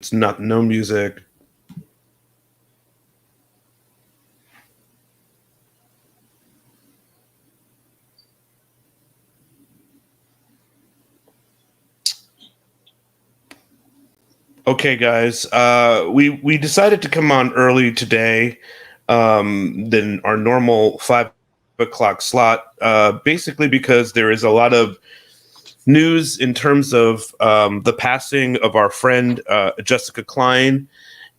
It's not no music. Okay, guys. We decided to come on early today than our normal 5 o'clock slot. Basically, because there is a lot of news in terms of the passing of our friend Jessica Klein,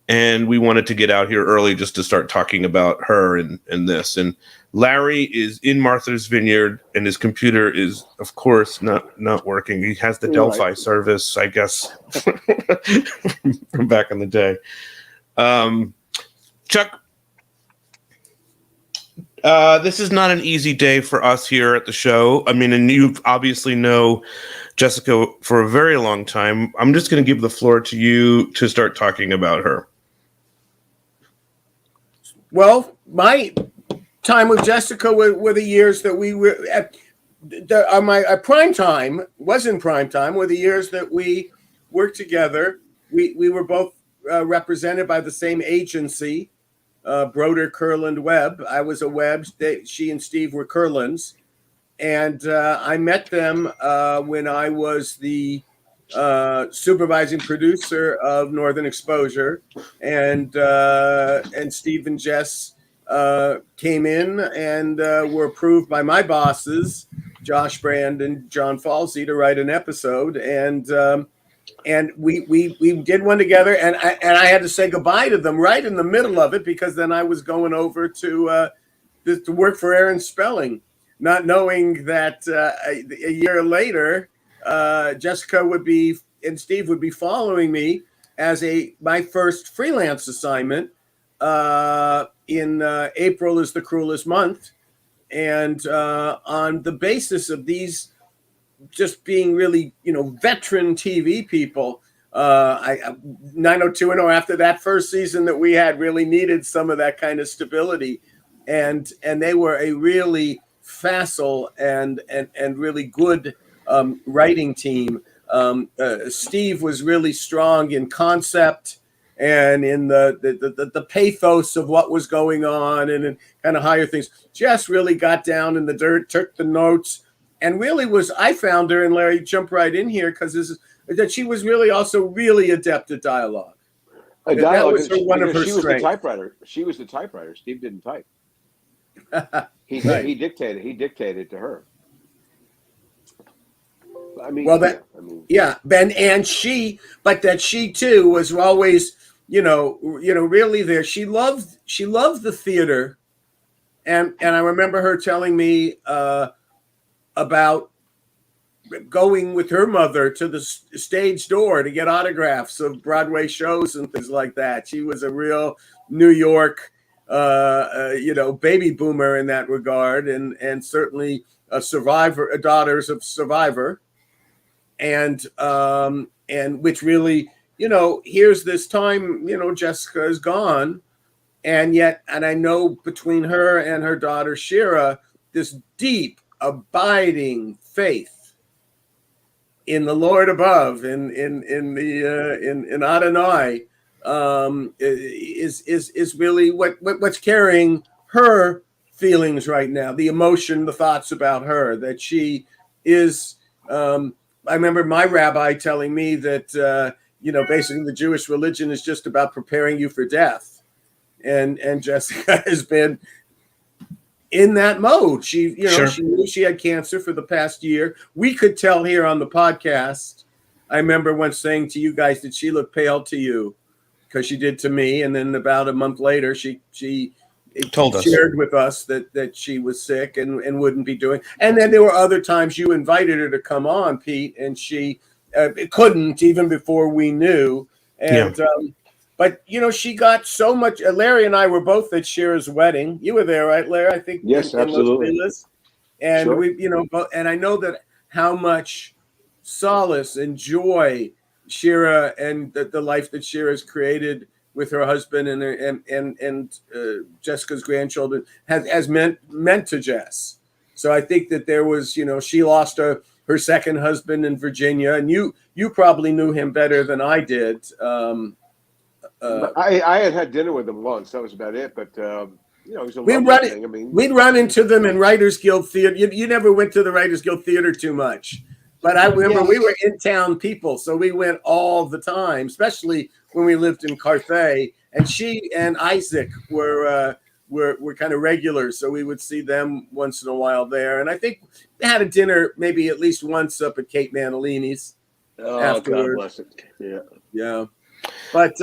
and we wanted to get out here early just to start talking about her and this. And Larry is in Martha's Vineyard, and his computer is, of course, not working. He has the Delphi service, I guess, from back in the day. Chuck, this is not an easy day for us here at the show. I mean, and you obviously know Jessica for a very long time. I'm just going to give the floor to you to start talking about her. Well, my time with Jessica were the years that we were at my prime time, were the years that we worked together. We were both represented by the same agency, Broder, Kurland, Webb. I was a Webb. She and Steve were Kurlands. And I met them when I was the supervising producer of Northern Exposure, and Steve and Jess came in and were approved by my bosses, Josh Brand and John Falsey, to write an episode, and we did one together, and I had to say goodbye to them right in the middle of it, because then I was going over to work for Aaron Spelling, not knowing that a year later, Jessica and Steve would be following me as my first freelance assignment in April is the Cruelest Month. And on the basis of these just being really, veteran TV people, 90210 after that first season that we had really needed some of that kind of stability. And they were a really facile and really good writing team. Steve was really strong in concept and in the pathos of what was going on and kind of higher things. Jess really got down in the dirt, took the notes, and really I found her, and Larry, jump right in here, because that she was really also really adept at dialogue. That was one of her strengths. Was the typewriter. She was the typewriter. Steve didn't type. He dictated to her. I mean, Ben, and she too was always, really there. She loved the theater, and I remember her telling me about going with her mother to the stage door to get autographs of Broadway shows and things like that. She was a real New York, baby boomer in that regard, and certainly a daughters of Survivor. And which really, here's this time, Jessica is gone. And I know between her and her daughter, Shira, this deep, abiding faith in the Lord above, in Adonai, is really what's carrying her feelings right now, the emotion, the thoughts about her, that she is, I remember my rabbi telling me that, basically the Jewish religion is just about preparing you for death. And Jessica has been in that mode. She knew she had cancer for the past year. We could tell here on the podcast. I remember once saying to you guys, did she look pale to you? Because she did to me. And then about a month later, she shared with us that she was sick and wouldn't be doing. And then there were other times you invited her to come on, Pete, and she couldn't even before we knew. And but she got so much. Larry and I were both at Shira's wedding. You were there, right, Larry? I think yes, absolutely. And sure. We, and I know that how much solace and joy Shira and the life that Shira's created with her husband and Jessica's grandchildren has meant to Jess. So I think that there was, she lost her her second husband in Virginia, and you probably knew him better than I did. I had dinner with him once. That was about it. But you know, he's a we'd lovely thing. I mean, we'd run into them in Writers Guild Theater. You never went to the Writers Guild Theater too much, but I remember we were in town people, so we went all the time, especially when we lived in Carthay. And she and Isaac were kind of regulars, so we would see them once in a while there. And I think they had a dinner maybe at least once up at Kate Manalini's. Afterward. God bless it. Yeah. But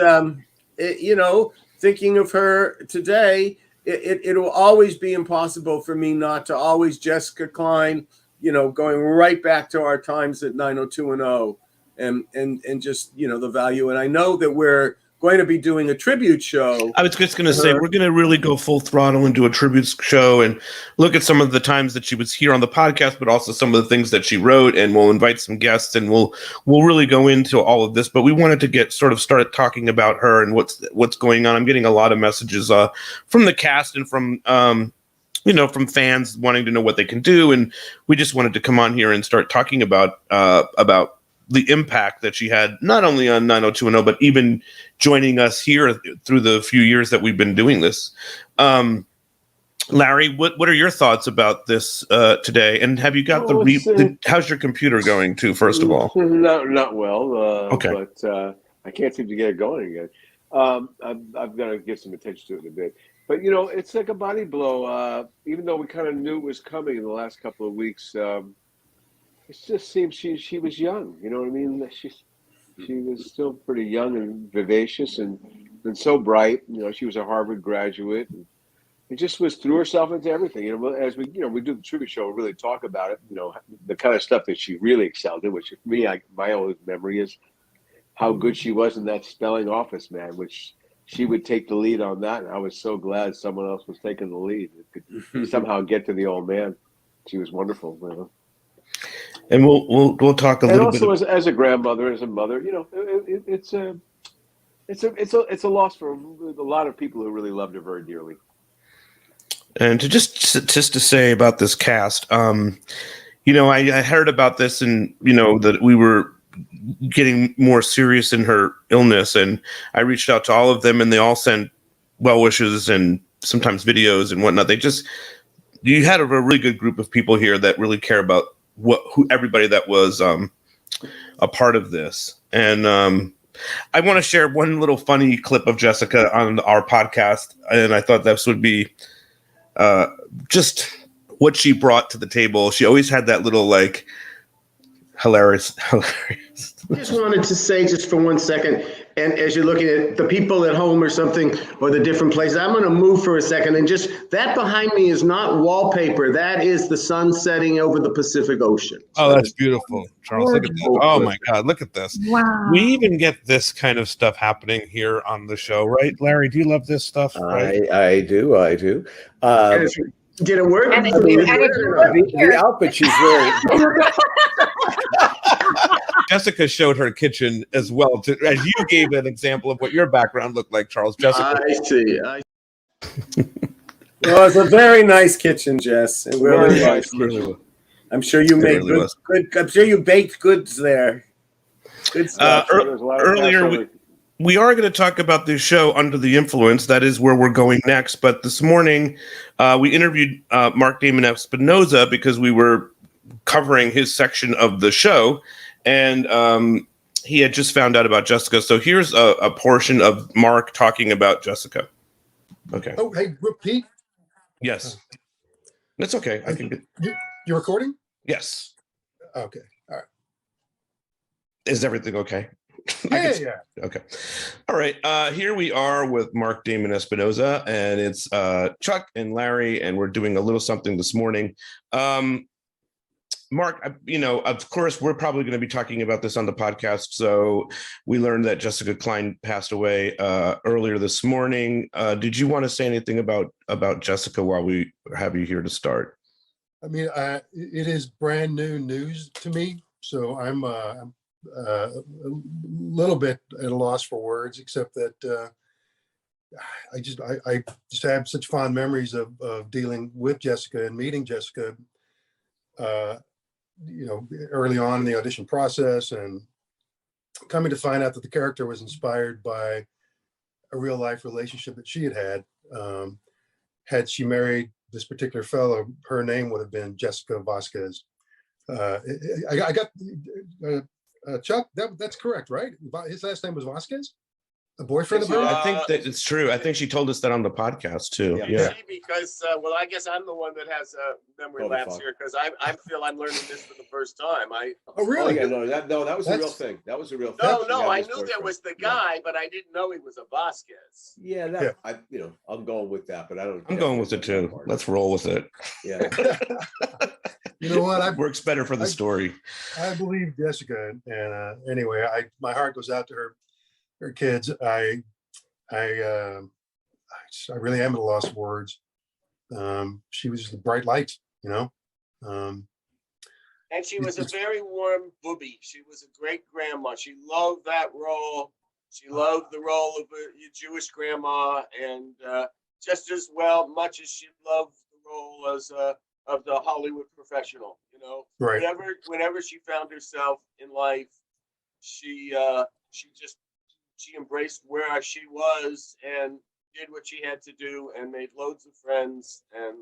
you know, thinking of her today, it will always be impossible for me not to always Jessica Klein. You know, going right back to our times at 90210, and just, you know, the value. And I know that we're going to be doing a tribute show. I was just going to say, we're going to really go full throttle and do a tribute show and look at some of the times that she was here on the podcast, but also some of the things that she wrote, and we'll invite some guests, and we'll really go into all of this. But we wanted to start talking about her and what's going on. I'm getting a lot of messages from the cast and from you know, from fans wanting to know what they can do, and we just wanted to come on here and start talking about the impact that she had, not only on 90210, but even joining us here through the few years that we've been doing this. Larry, what are your thoughts about this today? And have you got how's your computer going too, first of all? Not well. Okay. But I can't seem to get it going again. I've got to give some attention to it in a bit. But, you know, it's like a body blow. Even though we kind of knew it was coming in the last couple of weeks, it just seems she was young. You know what I mean? She was still pretty young and vivacious and so bright. You know, she was a Harvard graduate. And it just threw herself into everything. You know, as we do the tribute show, we really talk about it. You know, the kind of stuff that she really excelled in, which for me, my old memory is how good she was in that spelling office, man, which she would take the lead on that. And I was so glad someone else was taking the lead. It could somehow get to the old man. She was wonderful, you know. And we'll talk a little bit. And also as a grandmother, as a mother, you know, it's a loss for a lot of people who really loved her very dearly. And to just to say about this cast, you know, I heard about this, and you know that we were getting more serious in her illness, and I reached out to all of them, and they all sent well wishes and sometimes videos and whatnot. You had a really good group of people here that really care about everybody that was a part of this. And I want to share one little funny clip of Jessica on our podcast, and I thought this would be just what she brought to the table. She always had that little like hilarious. I just wanted to say, just for 1 second, and as you're looking at the people at home or something, or the different places, I'm going to move for a second, and just that behind me is not wallpaper. That is the sun setting over the Pacific Ocean. Oh, that's beautiful, Charles. Look at that. Oh my God, look at this. Wow. We even get this kind of stuff happening here on the show, right? Larry, do you love this stuff? Right? I do. Did it work? The outfit she's wearing. Jessica showed her kitchen as well, as you gave an example of what your background looked like, Charles. Jessica. I see. Well, it's a very nice kitchen, Jess. It really was. I'm sure you made good. I'm sure you baked goods there. Good stuff. Earlier, we are going to talk about the show Under the Influence. That is where we're going next. But this morning, we interviewed Mark Damon Espinoza because we were covering his section of the show, and he had just found out about Jessica. So here's a portion of Mark talking about Jessica. Okay. Oh, hey, Pete. Yes. That's okay. I can get. You're recording? Yes. Okay. All right. Is everything okay? Yeah. Okay. All right. Here we are with Mark Damon Espinoza, and it's Chuck and Larry, and we're doing a little something this morning. Mark, you know, of course, we're probably going to be talking about this on the podcast. So we learned that Jessica Klein passed away earlier this morning. Did you want to say anything about Jessica while we have you here to start? I mean, it is brand new news to me, so I'm a little bit at a loss for words, except that I just have such fond memories of dealing with Jessica and meeting Jessica. early on in the audition process, and coming to find out that the character was inspired by a real life relationship that she had. Had she married this particular fellow, her name would have been Jessica Vasquez. I got Chuck. That's correct, right? His last name was Vasquez. A boyfriend of hers. I think that it's true. I think she told us that on the podcast too. Yeah. Because I guess I'm the one that has a memory lapse here because I feel I'm learning this for the first time. Oh really? Oh, yeah, that was a real thing. That was a real thing. No, I knew there was the guy, but I didn't know he was a Vasquez. Yeah, I'm going with that, but I don't. I'm going with it too. Let's roll with it. Yeah. You know what? Works better for the story. I believe Jessica, and anyway, my heart goes out to her kids. I really am at a loss of words. She was the bright light, And she was a very warm booby. She was a great grandma. She loved that role. She loved the role of a Jewish grandma, and just as much as she loved the role as of the Hollywood professional. Right. Whenever she found herself in life, she embraced where she was and did what she had to do and made loads of friends and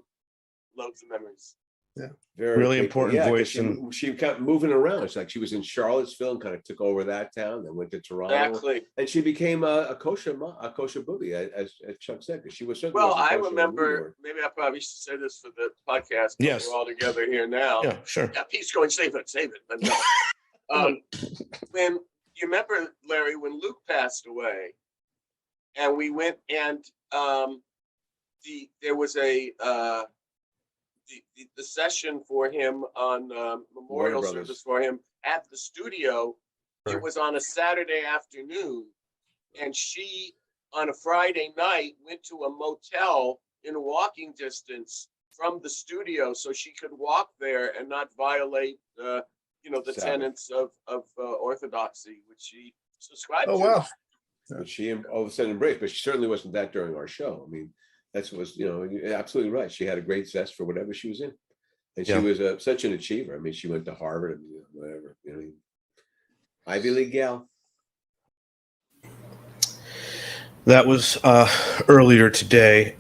loads of memories. Yeah. Really important voice. And she kept moving around. It's like she was in Charlottesville and kind of took over that town, then went to Toronto. Exactly. And she became a kosher booby, as Chuck said, because she was certainly. Well, I remember, maybe I probably should say this for the podcast. Yes. We're all together here now. Yeah, sure. Yeah, Pete's going, save it. But no. When you remember, Larry, when Luke passed away, and we went and there was the session for him on memorial service for him at the studio. It was on a Saturday afternoon, and she on a Friday night went to a motel in walking distance from the studio so she could walk there and not violate the tenets of orthodoxy, which she subscribed to. Oh wow. But she all of a sudden embraced, but she certainly wasn't that during our show. I mean, that's was, you're absolutely right. She had a great zest for whatever she was in. And she was such an achiever. I mean, she went to Harvard and whatever, Ivy League gal. That was earlier today.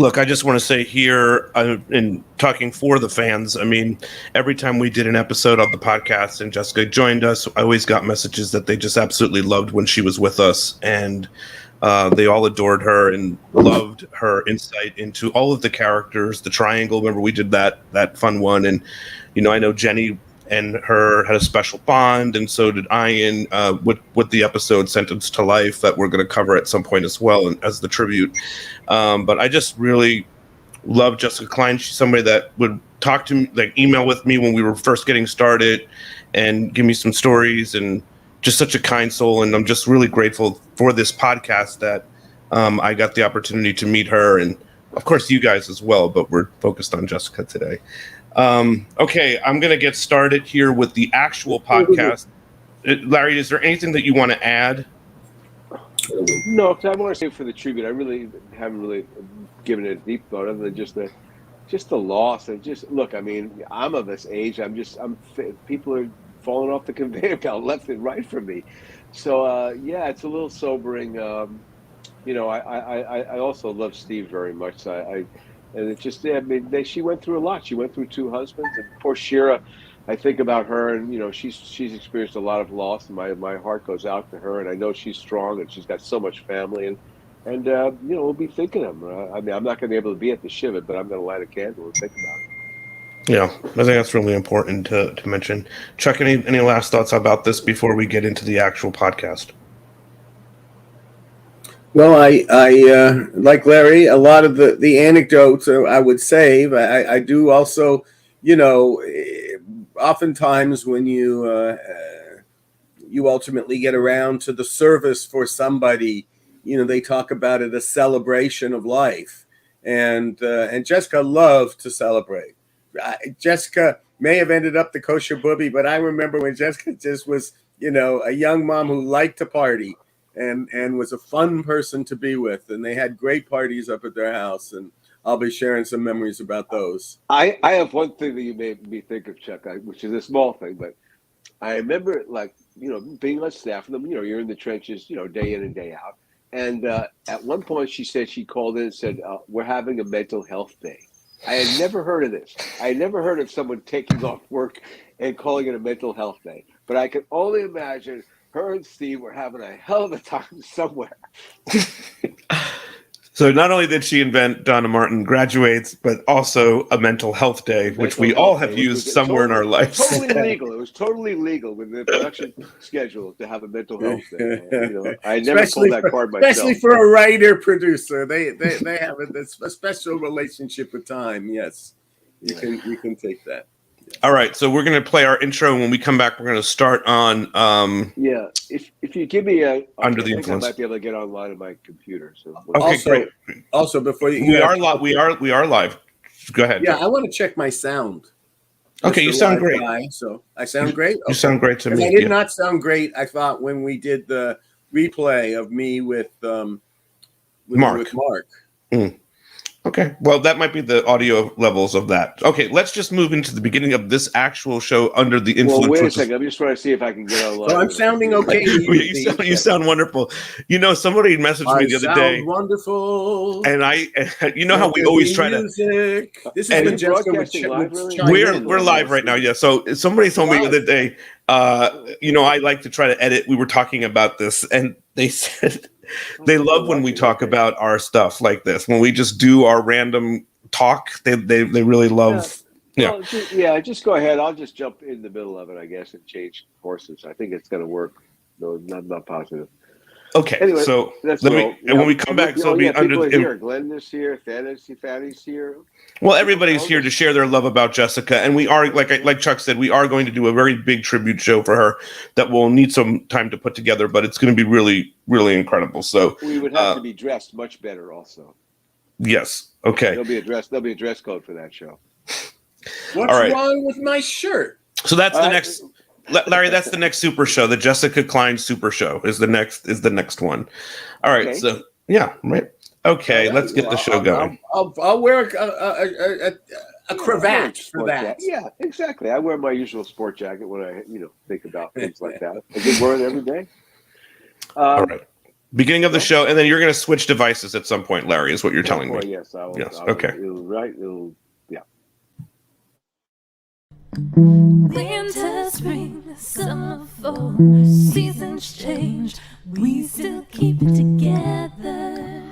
Look, I just want to say here, in talking for the fans, I mean, every time we did an episode of the podcast and Jessica joined us, I always got messages that they just absolutely loved when she was with us. And they all adored her and loved her insight into all of the characters, the triangle. Remember, we did that fun one. And, I know Jenny and her had a special bond, and so did Ian with the episode Sentence to Life that we're going to cover at some point as well, and as the tribute. But I just really love Jessica Klein. She's somebody that would talk to me, like email with me when we were first getting started and give me some stories, and just such a kind soul. And I'm just really grateful for this podcast that I got the opportunity to meet her, and of course you guys as well, but we're focused on Jessica today. Okay, I'm going to get started here with the actual podcast. Larry, is there anything that you want to add? No, because I want to say for the tribute, I really haven't really given it a deep thought other than just the loss. And just look, I mean, I'm of this age. People are falling off the conveyor belt left and right from me. So it's a little sobering. I also love Steve very much. And it just, she went through a lot. She went through 2 husbands, and poor Shira. I think about her, and she's experienced a lot of loss, and my heart goes out to her. And I know she's strong, and she's got so much family, and we'll be thinking of her. I mean, I'm not going to be able to be at the shiva, but I'm going to light a candle and think about it. Yeah, I think that's really important to mention. Chuck, any last thoughts about this before we get into the actual podcast? Well, I like Larry, a lot of the anecdotes I would save. I do also, oftentimes when you ultimately get around to the service for somebody, they talk about it a celebration of life, and Jessica loved to celebrate. Jessica may have ended up the kosher booby, but I remember when Jessica just was, a young mom who liked to party. And was a fun person to be with, and they had great parties up at their house. And I'll be sharing some memories about those. I have one thing that you made me think of, Chuck, which is a small thing, but I remember, like, being on staff, and you're in the trenches, day in and day out. And at one point, she said she called in and said, "We're having a mental health day." I had never heard of this. I had never heard of someone taking off work and calling it a mental health day. But I can only imagine her and Steve were having a hell of a time somewhere. So not only did she invent Donna Martin Graduates, but also a mental health day, which we all have used somewhere in our lives. Totally legal. It was totally legal with the production schedule to have a mental health day. I never pulled that card myself. Especially for a writer producer, they have a special relationship with time. Yes, you can take that. All right, so we're going to play our intro, and when we come back, we're going to start on. If you give me Under the Influence, I might be able to get online on my computer. So okay, great. Also, before we are live. Go ahead. Yeah, I want to check my sound. Okay, you sound great. So I sound great. Okay. You sound great to me. I did not sound great. I thought when we did the replay of me with Mark. With Mark. Okay, well, that might be the audio levels of that. Okay, let's just move into the beginning of this actual show, Under the Influence. Well, wait a second. I'm just trying to see if I can get online. So I'm sounding okay. You sound wonderful. Somebody messaged me the other day. Wonderful. And how we always try to. This is when Jessica would We're live right now. Yeah. So somebody told me the other day. I like to try to edit. We were talking about this, and they said. They love when we talk about our stuff like this. When we just do our random talk, they really love. Yeah. Well, just go ahead. I'll just jump in the middle of it, I guess, and change courses. I think it's going to work. No, I'm not positive. Okay. Anyway, so when we come back, so it'll be under the here. Glenn is here. Fanny's here. Well, everybody's here to share their love about Jessica, and we are like Chuck said, we are going to do a very big tribute show for her that will need some time to put together, but it's going to be really, really incredible. So we would have to be dressed much better, also. Yes. Okay. There'll be a dress code for that show. What's wrong with my shirt? So that's the next. Larry, that's the next super show. The Jessica Klein super show is the next one. All right. Okay. So yeah, right. Okay, let's get the show going. I'll wear a cravat for that. Yeah, exactly. I wear my usual sport jacket when I think about things like that. I did wear it every day. All right. Beginning of the show, and then you're going to switch devices at some point, Larry, is what you're telling me. Yes, I will. Yes. Okay. Winter, spring, summer, fall, seasons change, we still keep it together.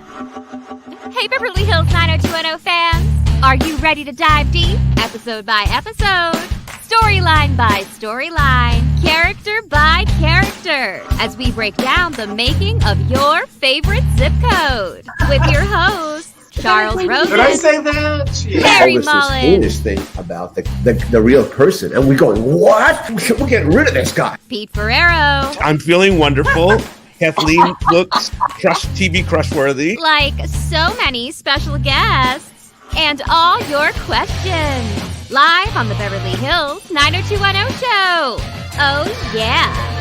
Hey Beverly Hills 90210 fans, are you ready to dive deep, episode by episode, storyline by storyline, character by character, as we break down the making of your favorite zip code, with your host, Charles Rosen. Did I say that? Harry Mullen. This thing about the real person, and we're going, what? We're getting rid of this guy. Pete Ferrero. I'm feeling wonderful. Kathleen looks TV crush worthy. Like so many special guests, and all your questions live on the Beverly Hills 90210 show. Oh yeah.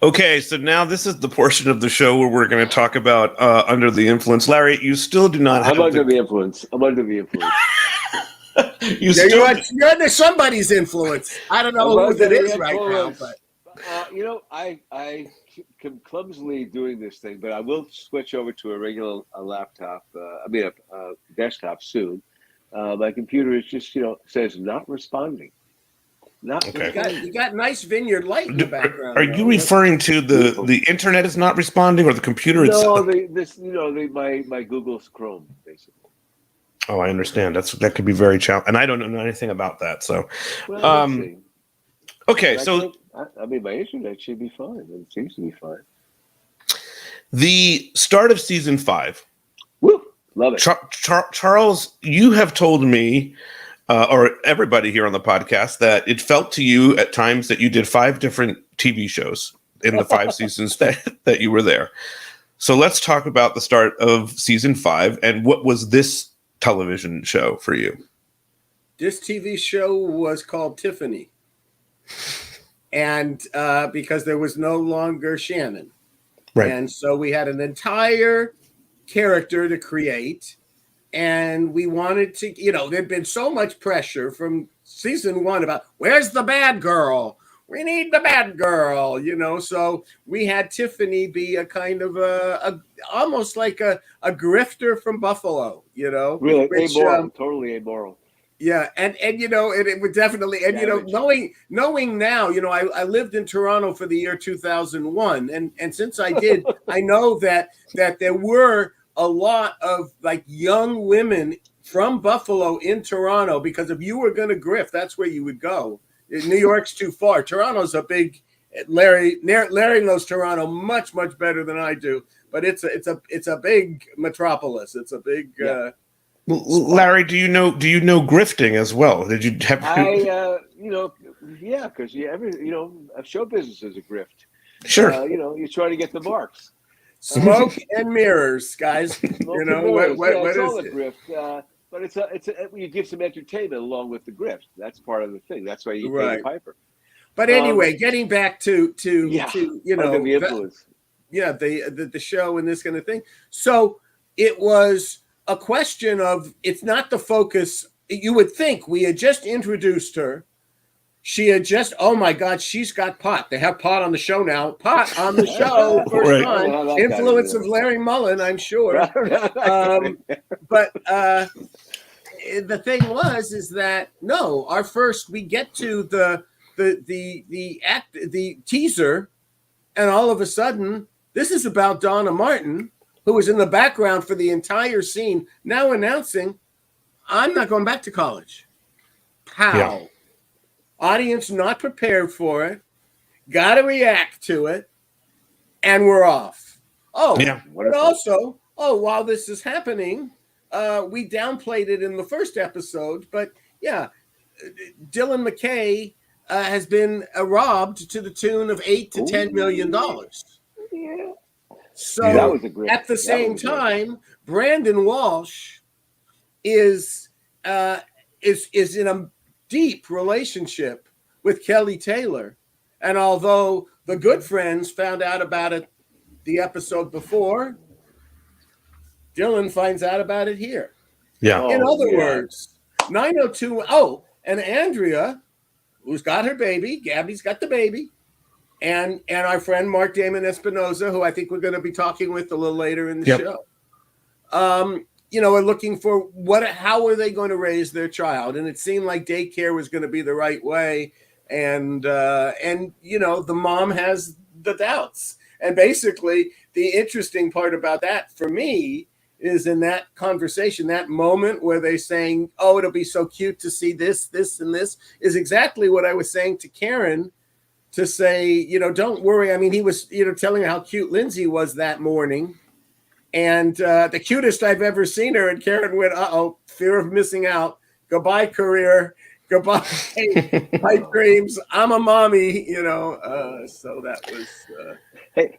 Okay, so now this is the portion of the show where we're going to talk about Under the Influence. Larry, you still do not have I'm under the influence. You're under somebody's influence. I don't know who it is right now, but I am clumsily doing this thing, but I will switch over to a regular laptop. A desktop soon. My computer is just says not responding. Okay. You got nice vineyard light in the background. Are you referring to the internet is not responding, or the computer itself? No, my Google Chrome basically. Oh, I understand. That could be very challenging, and I don't know anything about that. So, okay. So, my internet should be fine. It seems to be fine. The start of season 5. Woo! Love it. Charles, you have told me. Or everybody here on the podcast, that it felt to you at times that you did 5 different TV shows in the 5 seasons that you were there. So let's talk about the start of season 5 and what was this television show for you? This TV show was called Tiffany. And because there was no longer Shannon. Right. And so we had an entire character to create, and we wanted to, there'd been so much pressure from season 1 about where's the bad girl? We need the bad girl, So we had Tiffany be a kind of a almost like a grifter from Buffalo, Really which, amoral, totally amoral. Yeah, and it would definitely, and knowing now, I lived in Toronto for the year 2001, and since I did, I know that there were a lot of like young women from Buffalo in Toronto, because if you were going to grift, that's where you would go. New York's too far. Toronto's a big. Larry knows Toronto much better than I do, but it's a big metropolis. It's a big. Larry, do you know grifting as well? Did you have? Because show business is a grift. Sure. You're trying to get the marks. Smoke and mirrors, guys. What is all a grift? But it's you give some entertainment along with the grift. That's part of the thing. That's why you pay the piper. But anyway, getting back to the influence. The show and this kind of thing. So it was a question of, it's not the focus. You would think we had just introduced her. She had just, oh my God, she's got pot. They have pot on the show now. Pot on the show, first time. Influence of Larry Mullen, I'm sure. But the thing is that no, we get to the teaser, and all of a sudden, this is about Donna Martin, who was in the background for the entire scene, now announcing, I'm not going back to college. How? Yeah. Audience not prepared for it, got to react to it, and we're off. Oh, yeah. But also, while this is happening, we downplayed it in the first episode, but yeah, Dylan McKay has been robbed to the tune of $8 to $10 million. Yeah. So at the same time, Brandon Walsh is in a deep relationship with Kelly Taylor. And although the Good Friends found out about it the episode before, Dylan finds out about it here. Yeah. In other words, 902. Oh, and Andrea, who's got her baby, Gabby's got the baby, and our friend Mark Damon Espinoza, who I think we're going to be talking with a little later in the show. Are looking for how are they going to raise their child? And it seemed like daycare was going to be the right way. And the mom has the doubts. And basically the interesting part about that for me is in that conversation, that moment where they're saying, oh, it'll be so cute to see this, and this, is exactly what I was saying to Karen, to say, don't worry. I mean, he was, telling her how cute Lindsay was that morning. And the cutest I've ever seen her. And Karen went, fear of missing out. Goodbye, career. Goodbye, pipe dreams. I'm a mommy, so that was.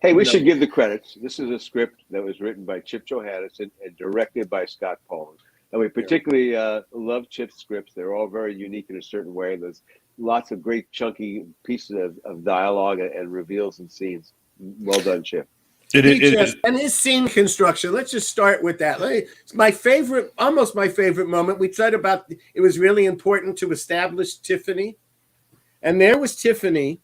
Hey, we should give the credits. This is a script that was written by Chip Johannesson and directed by Scott Poland. And we particularly love Chip's scripts. They're all very unique in a certain way. There's lots of great chunky pieces of dialogue and reveals and scenes. Well done, Chip. And his scene construction, let's just start with that. It's my favorite, almost my favorite moment. We said about it was really important to establish Tiffany. And there was Tiffany,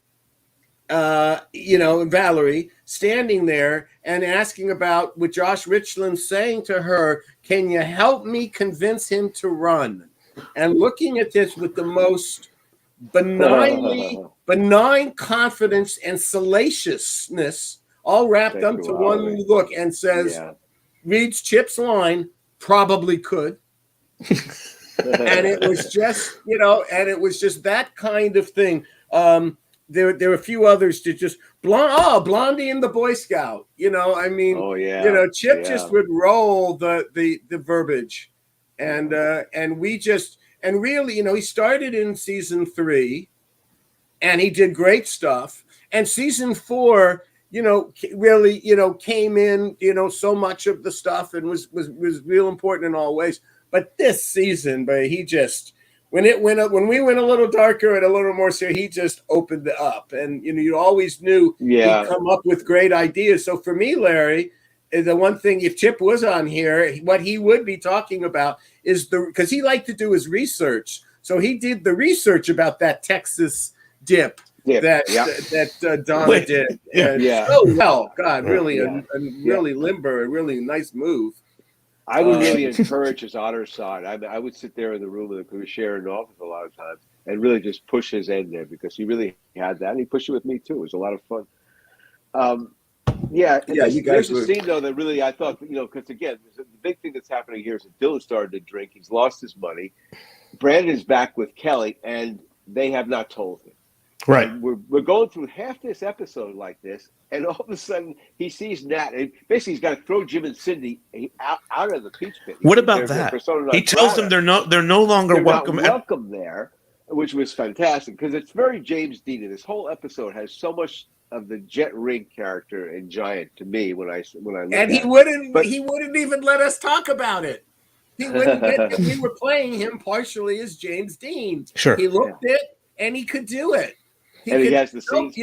and Valerie standing there and asking about what Josh Richland saying to her, can you help me convince him to run? And looking at this with the most benign confidence and salaciousness, all wrapped up to one look, and says, reads Chip's line, probably could. And it was just, that kind of thing. There were a few others to just Blondie and the Boy Scout. Chip just would roll the verbiage, and we just, and really, he started in season 3, and he did great stuff. And season 4, really, came in, so much of the stuff and was real important in all ways. But this season, he just when we went a little darker and a little more serious, he just opened it up, and you always knew he'd come up with great ideas. So for me, Larry, the one thing, if Chip was on here, what he would be talking about is because he liked to do his research. So he did the research about that Texas dip that Donna did. So well, God, really, really limber, a really nice move. I would really encourage his honor side. I would sit there in the room with him, because we share an office a lot of times, and really just push his end there, because he really had that. And he pushed it with me too. It was a lot of fun. There's a scene though that really I thought, because again, the big thing that's happening here is that Dylan started to drink. He's lost his money. Brandon's back with Kelly, and they have not told him. Right. And we're going through half this episode like this, and all of a sudden he sees Nat, and basically he's got to throw Jim and Cindy out of the peach pit. What about that? He tells them they're no longer welcome. Welcome there, which was fantastic, because it's very James Dean. This whole episode has so much of the Jet Ring character and Giant to me when I look and he wouldn't even let us talk about it. He wouldn't. We were playing him partially as James Dean. Sure, he looked it and he could do it. He has the scenes.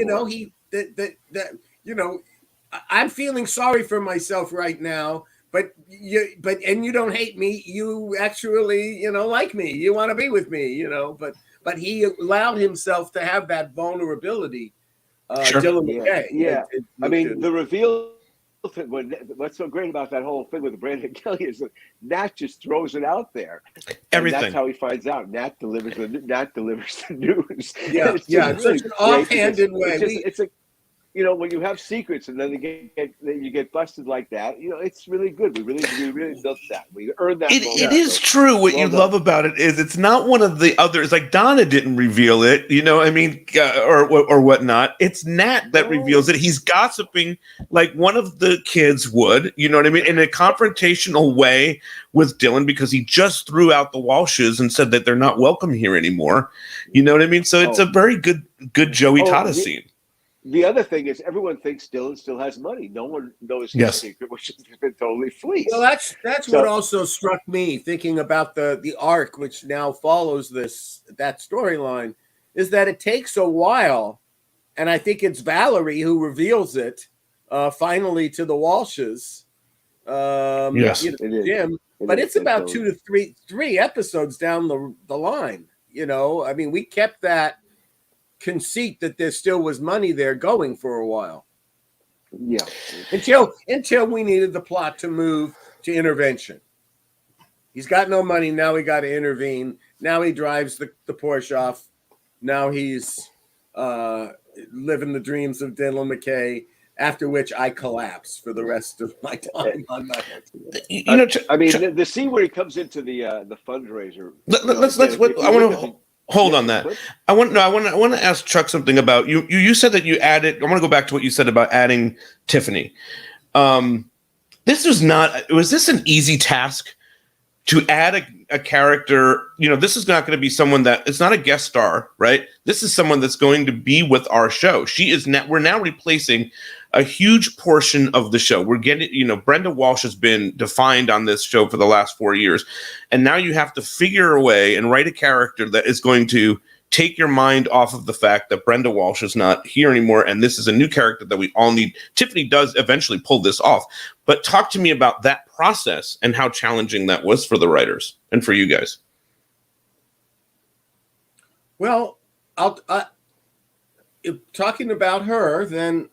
I'm feeling sorry for myself right now. But you don't hate me. You actually like me. You want to be with me. But he allowed himself to have that vulnerability. Sure. Dylan McKay. I mean, the reveal. What's so great about that whole thing with Brandon and Kelly is that Nat just throws it out there. Everything. And that's how he finds out. Nat delivers the news. It's really such an offhanded way. It's when you have secrets and then you get busted like that, it's really good. We really built that. We earned that. It is true. What you love about it is it's not one of the others. Like Donna didn't reveal it, or whatnot. It's Nat that reveals it. He's gossiping like one of the kids would, in a confrontational way with Dylan, because he just threw out the Walshes and said that they're not welcome here anymore. You know what I mean? So it's a very good Joey Tata scene. The other thing is everyone thinks Dylan still has money. No one knows his secret, which has been totally fleeced. Well, that's what also struck me thinking about the arc, which now follows that storyline, is that it takes a while, and I think it's Valerie who reveals it finally to the Walshes. Jim, but it's about 2 to 3 episodes down the line. I mean, we kept that conceit that there still was money there going for a while. Yeah. Until we needed the plot to move to intervention. He's got no money. Now we got to intervene. Now he drives the Porsche off. Now he's living the dreams of Dylan McKay, after which I collapse for the rest of my time on that. The scene where he comes into the fundraiser. I want to hold on that. I want to ask Chuck something about you. You said that you added. I want to go back to what you said about adding Tiffany. Was this an easy task to add a character? This is not going to be someone that it's not a guest star, right? This is someone that's going to be with our show. We're now replacing a huge portion of the show. We're getting, Brenda Walsh has been defined on this show for the last 4 years. And now you have to figure a way and write a character that is going to take your mind off of the fact that Brenda Walsh is not here anymore. And this is a new character that we all need. Tiffany does eventually pull this off. But talk to me about that process and how challenging that was for the writers and for you guys. Well, talking about her, then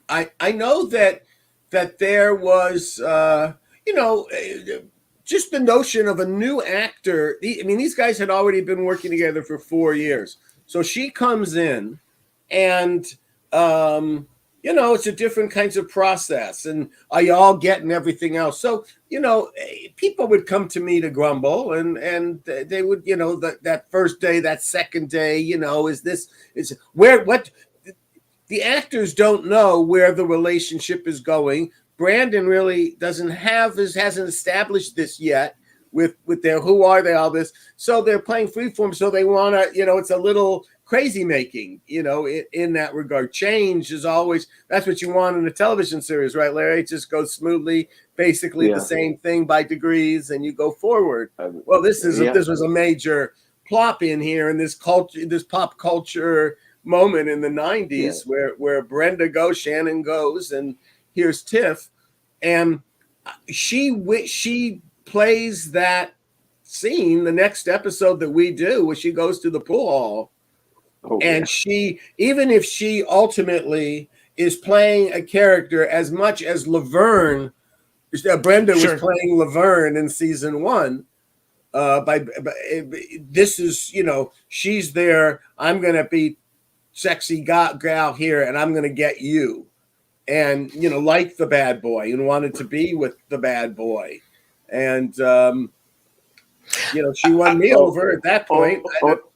I know that there was just the notion of a new actor. These guys had already been working together for 4 years, so she comes in, and it's a different kinds of process, and are y'all getting everything else? So people would come to me to grumble, and they would that first day, that second day, what the actors don't know where the relationship is going. Brandon really hasn't established this yet with their who are they, all this. So they're playing freeform. So they want to, it's a little crazy making, in that regard. Change is always, that's what you want in a television series, right, Larry? It just goes smoothly, basically the same thing by degrees, and you go forward. Well, this was a major plop in here in this culture, this pop culture moment in the 90s where Brenda goes, Shannon goes, and here's Tiff, and she plays that scene the next episode that we do, where she goes to the pool hall. And she, even if she ultimately is playing a character as much as Laverne, Brenda was playing Laverne in season 1. This is, she's there. I'm gonna be sexy gal here, and I'm gonna get you, and like the bad boy, and wanted to be with the bad boy, and she won me over at that point.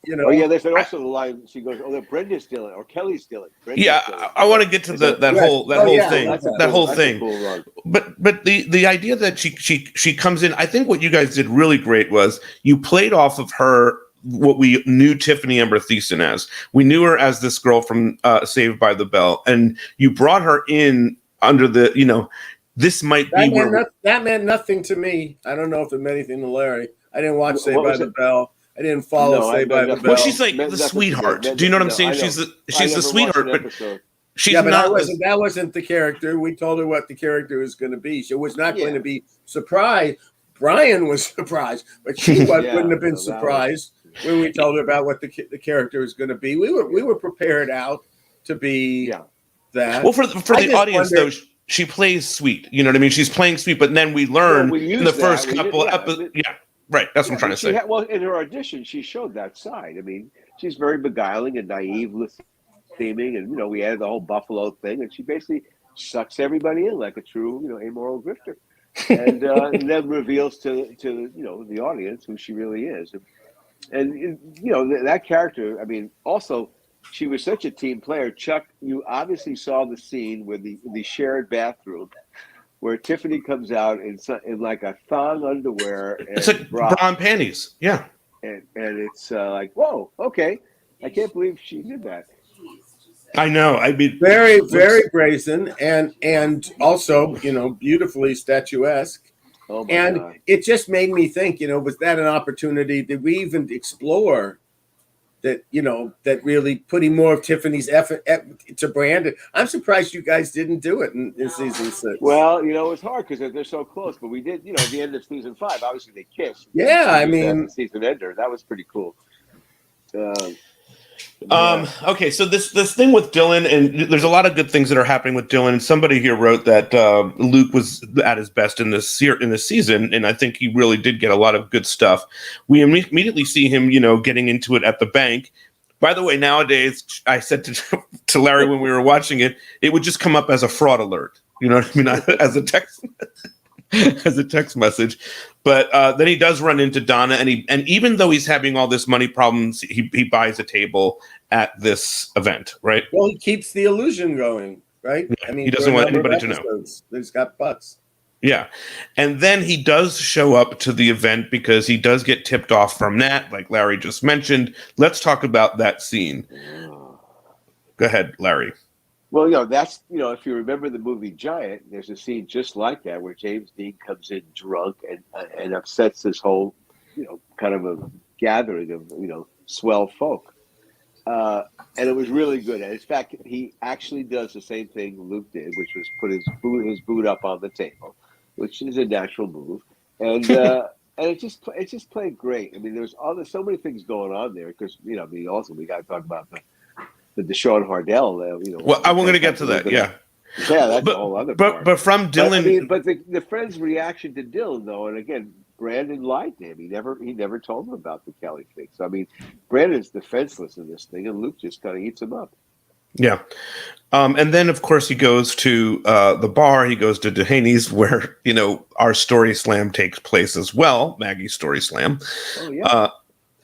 There's also the line. She goes, "Oh, Brenda's stealing or Kelly's stealing." I want to get to that whole thing. Cool, but the idea that she comes in, I think what you guys did really great was you played off of her what we knew Tiffany Amber Thiessen as. We knew her as this girl from Saved by the Bell, and you brought her in under the this might be where that meant nothing to me. I don't know if it meant anything to Larry. I didn't watch Saved by the Bell. I didn't follow Saved by the Bell. Well, she's like the sweetheart. Do you know what I'm saying? She's the sweetheart, but she's not. That wasn't the character. We told her what the character was going to be. She was not going to be surprised. Brian was surprised, but she wouldn't have been surprised when we told her about what the character was going to be. We were prepared out to be that. Well, for the audience though. She plays sweet, you know what I mean? She's playing sweet, but then we learn in the first couple episodes. Yeah, right. That's what I'm trying to say. Well, in her audition, she showed that side. I mean, she's very beguiling and naive, seeming, and we added the whole Buffalo thing, and she basically sucks everybody in like a true, amoral grifter, and then reveals to the audience who she really is, and that character. I mean, also. She was such a team player. Chuck, you obviously saw the scene with the shared bathroom where Tiffany comes out in like a thong underwear. It's like bra and panties. Yeah. And it's like, whoa, okay. I can't believe she did that. I know. I mean, very, very brazen and also, beautifully statuesque. Oh my God. It just made me think, was that an opportunity? Did we even explore that, that really putting more of Tiffany's effort to Brandon? I'm surprised you guys didn't do it in season 6. Well, it's hard because they're so close, but we did, at the end of season 5, obviously they kissed. Yeah, I mean, season ender, that was pretty cool. Okay, so this thing with Dylan, and there's a lot of good things that are happening with Dylan. And somebody here wrote that Luke was at his best in this season, and I think he really did get a lot of good stuff. We immediately see him, getting into it at the bank. By the way, nowadays, I said to Larry when we were watching it, it would just come up as a fraud alert. You know what I mean? As a text. As a text message, but then he does run into Donna, and even though he's having all this money problems, he buys a table at this event, right? Well, he keeps the illusion going, right? Yeah, I mean, he doesn't want anybody to know that he's got butts. Yeah, and then he does show up to the event because he does get tipped off from Nat, like Larry just mentioned. Let's talk about that scene. Go ahead, Larry. Well, that's, if you remember the movie Giant, there's a scene just like that where James Dean comes in drunk and upsets this whole, kind of a gathering of, swell folk. And it was really good. And in fact, he actually does the same thing Luke did, which was put his boot up on the table, which is a natural move. And and it just played great. I mean, there's so many things going on there because, also we got to talk about the Deshaun Hardell, Well, I'm going to get to that. Yeah, that's a whole other part. But from Dylan, but the friend's reaction to Dylan, though, and again, Brandon lied to him. He never told him about the Kelly thing. So I mean, Brandon's defenseless in this thing, and Luke just kind of eats him up. Yeah, and then of course he goes to the bar. He goes to Dehaney's, where our story slam takes place as well. Maggie's story slam. Oh yeah,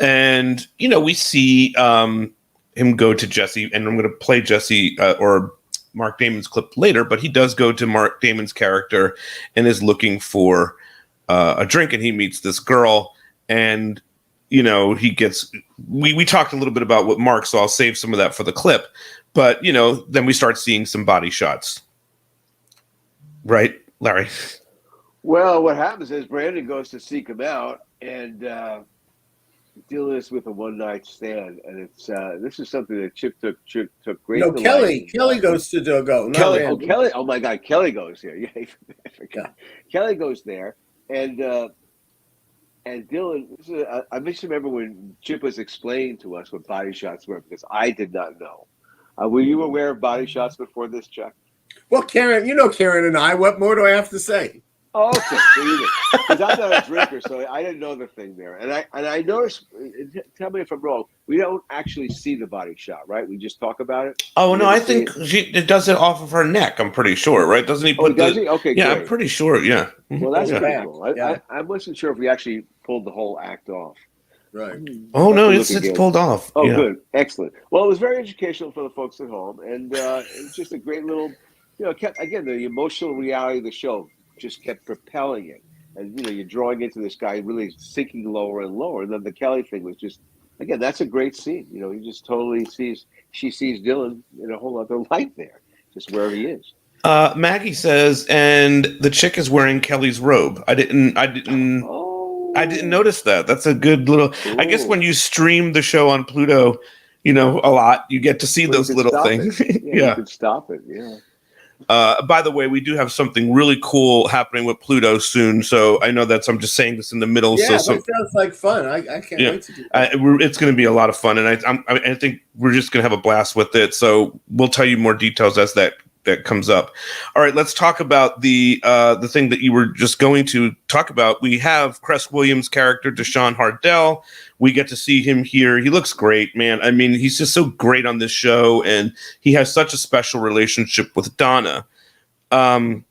and we see. Him go to Jesse, and I'm going to play Jesse or Mark Damon's clip later, but he does go to Mark Damon's character and is looking for a drink, and he meets this girl, and he gets we talked a little bit about what Mark, so I'll save some of that for the clip, but then we start seeing some body shots, right, Larry? Well, what happens is Brandon goes to seek him out, and Dylan is with a one-night stand, and it's this is something that Chip took great No, delight in. Kelly goes to go. Not Kelly, Randy. Kelly, oh my God, Kelly goes there. Yeah, I forgot. Kelly goes there, and Dylan. I just remember when Chip was explaining to us what body shots were, because I did not know. Were you aware of body shots before this, Chuck? Well, Karen, Karen and I. What more do I have to say? Oh, okay, so you did, because I'm not a drinker, so I didn't know the thing there. And I noticed. Tell me if I'm wrong. We don't actually see the body shot, right? We just talk about it. Oh no, I think it does it off of her neck. I'm pretty sure, right? Doesn't he? Put does he? Okay, yeah, great. I'm pretty sure. Yeah. Well, that's pretty back. cool. I wasn't sure if we actually pulled the whole act off. Right. Oh no, That's it's pulled off. Oh, yeah. good, excellent. Well, it was very educational for the folks at home, and it was just a great little, again, the emotional reality of the show just kept propelling it, and you're drawing into this guy really sinking lower and lower, and then the Kelly thing was just, again, that's a great scene. He just totally sees Dylan in a whole other light there, just where he is. Maggie says, and the chick is wearing Kelly's robe. I didn't notice that. That's a good little. Ooh. I guess when you stream the show on Pluto, a lot, you get to see those little things. Yeah, you can stop it. Yeah. By the way, we do have something really cool happening with Pluto soon. So I know I'm just saying this in the middle. Yeah, so that sounds like fun. I can't wait to do that. It's going to be a lot of fun, and I think we're just going to have a blast with it. So we'll tell you more details as that comes up. All right, let's talk about the thing that you were just going to talk about. We have Cress Williams' character, Deshaun Hardell. We get to see him here. He looks great, man. I mean, he's just so great on this show, and he has such a special relationship with Donna. Well,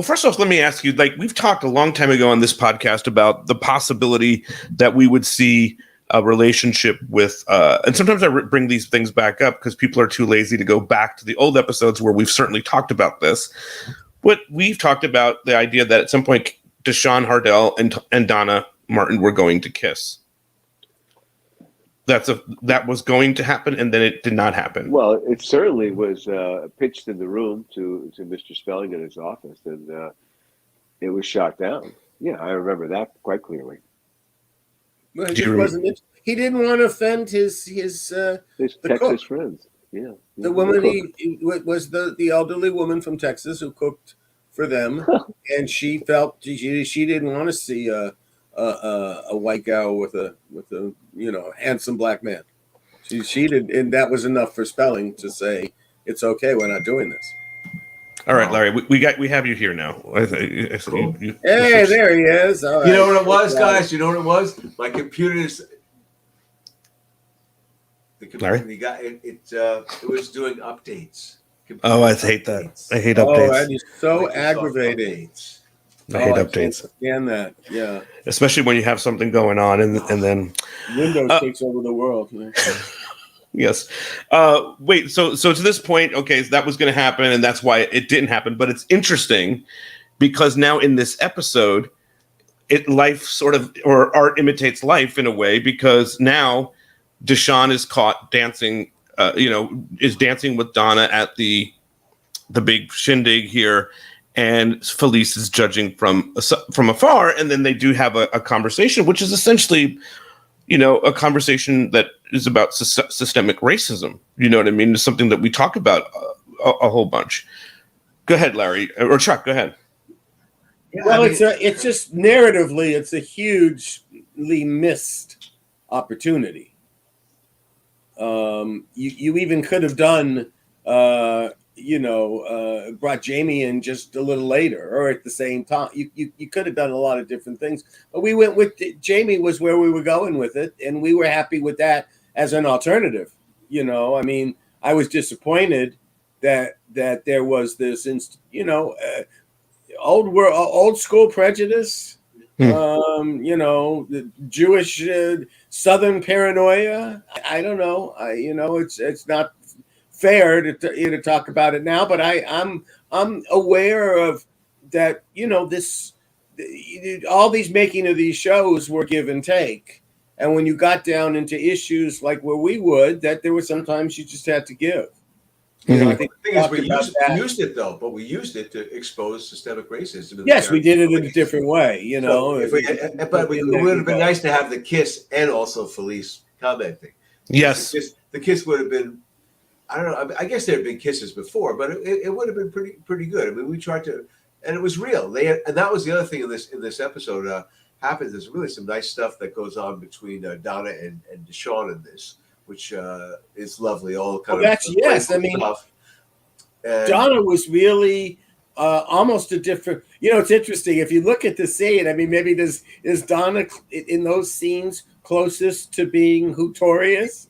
first off, let me ask you, we've talked a long time ago on this podcast about the possibility that we would see a relationship with, and sometimes I bring these things back up because people are too lazy to go back to the old episodes where we've certainly talked about this. But we've talked about the idea that at some point Deshaun Hardell and Donna Martin were going to kiss. That was going to happen, and then it did not happen. Well, it certainly was pitched in the room to Mr. Spelling in his office, and it was shot down. Yeah, I remember that quite clearly. Well, he didn't want to offend his Texas cook. friends. Yeah, the woman he was the elderly woman from Texas who cooked for them, and she felt she didn't want to see a white gal with a handsome black man. She did, and that was enough for Spelling to say it's okay. We're not doing this. All right, Larry, we have you here now. Cool. Hey, there he is. All right. You know what it was, guys? You know what it was? My computer's. The computer, Larry? It was doing updates. Oh, I hate that. I hate updates. Oh, that is so aggravating. I hate updates. Understand that, yeah. Especially when you have something going on, and then Windows takes over the world. Yes. Wait. So to this point, okay, so that was going to happen, and that's why it didn't happen. But it's interesting because now in this episode, life sort of, or art imitates life in a way, because now Deshaun is caught dancing. Is dancing with Donna at the big shindig here, and Felice is judging from afar, and then they do have a conversation, which is essentially, a conversation that is about systemic racism. You know what I mean? It's something that we talk about a whole bunch. Go ahead, Larry, or Chuck. Go ahead. Well, it's just narratively, it's a hugely missed opportunity. You even could have done, brought Jamie in just a little later or at the same time. You could have done a lot of different things, but we went with Jamie was where we were going with it, and we were happy with that as an alternative. I mean, I was disappointed that there was this, old school prejudice. The Jewish Southern paranoia. I don't know. It's not fair to talk about it now, but I'm aware of that. All these making of these shows were give and take, and when you got down into issues like where we would, that there were sometimes you just had to give. You know, I the think thing is, we talked about used it though, but we used it to expose systemic racism. in the Yes, we did it in a character. different way, you know. So if but it would have been nice to have the kiss and also Felice commenting. Yes. The kiss would have been, I don't know. I guess there had been kisses before, but it would have been pretty good. I mean, we tried to, and it was real. And that was the other thing in this episode. Happens. There's really some nice stuff that goes on between Donna and Deshawn in this, which is lovely. All kind of that's yes. I mean, stuff. And Donna was really almost a different. You know, it's interesting if you look at the scene. I mean, maybe is Donna in those scenes closest to being who Tori is?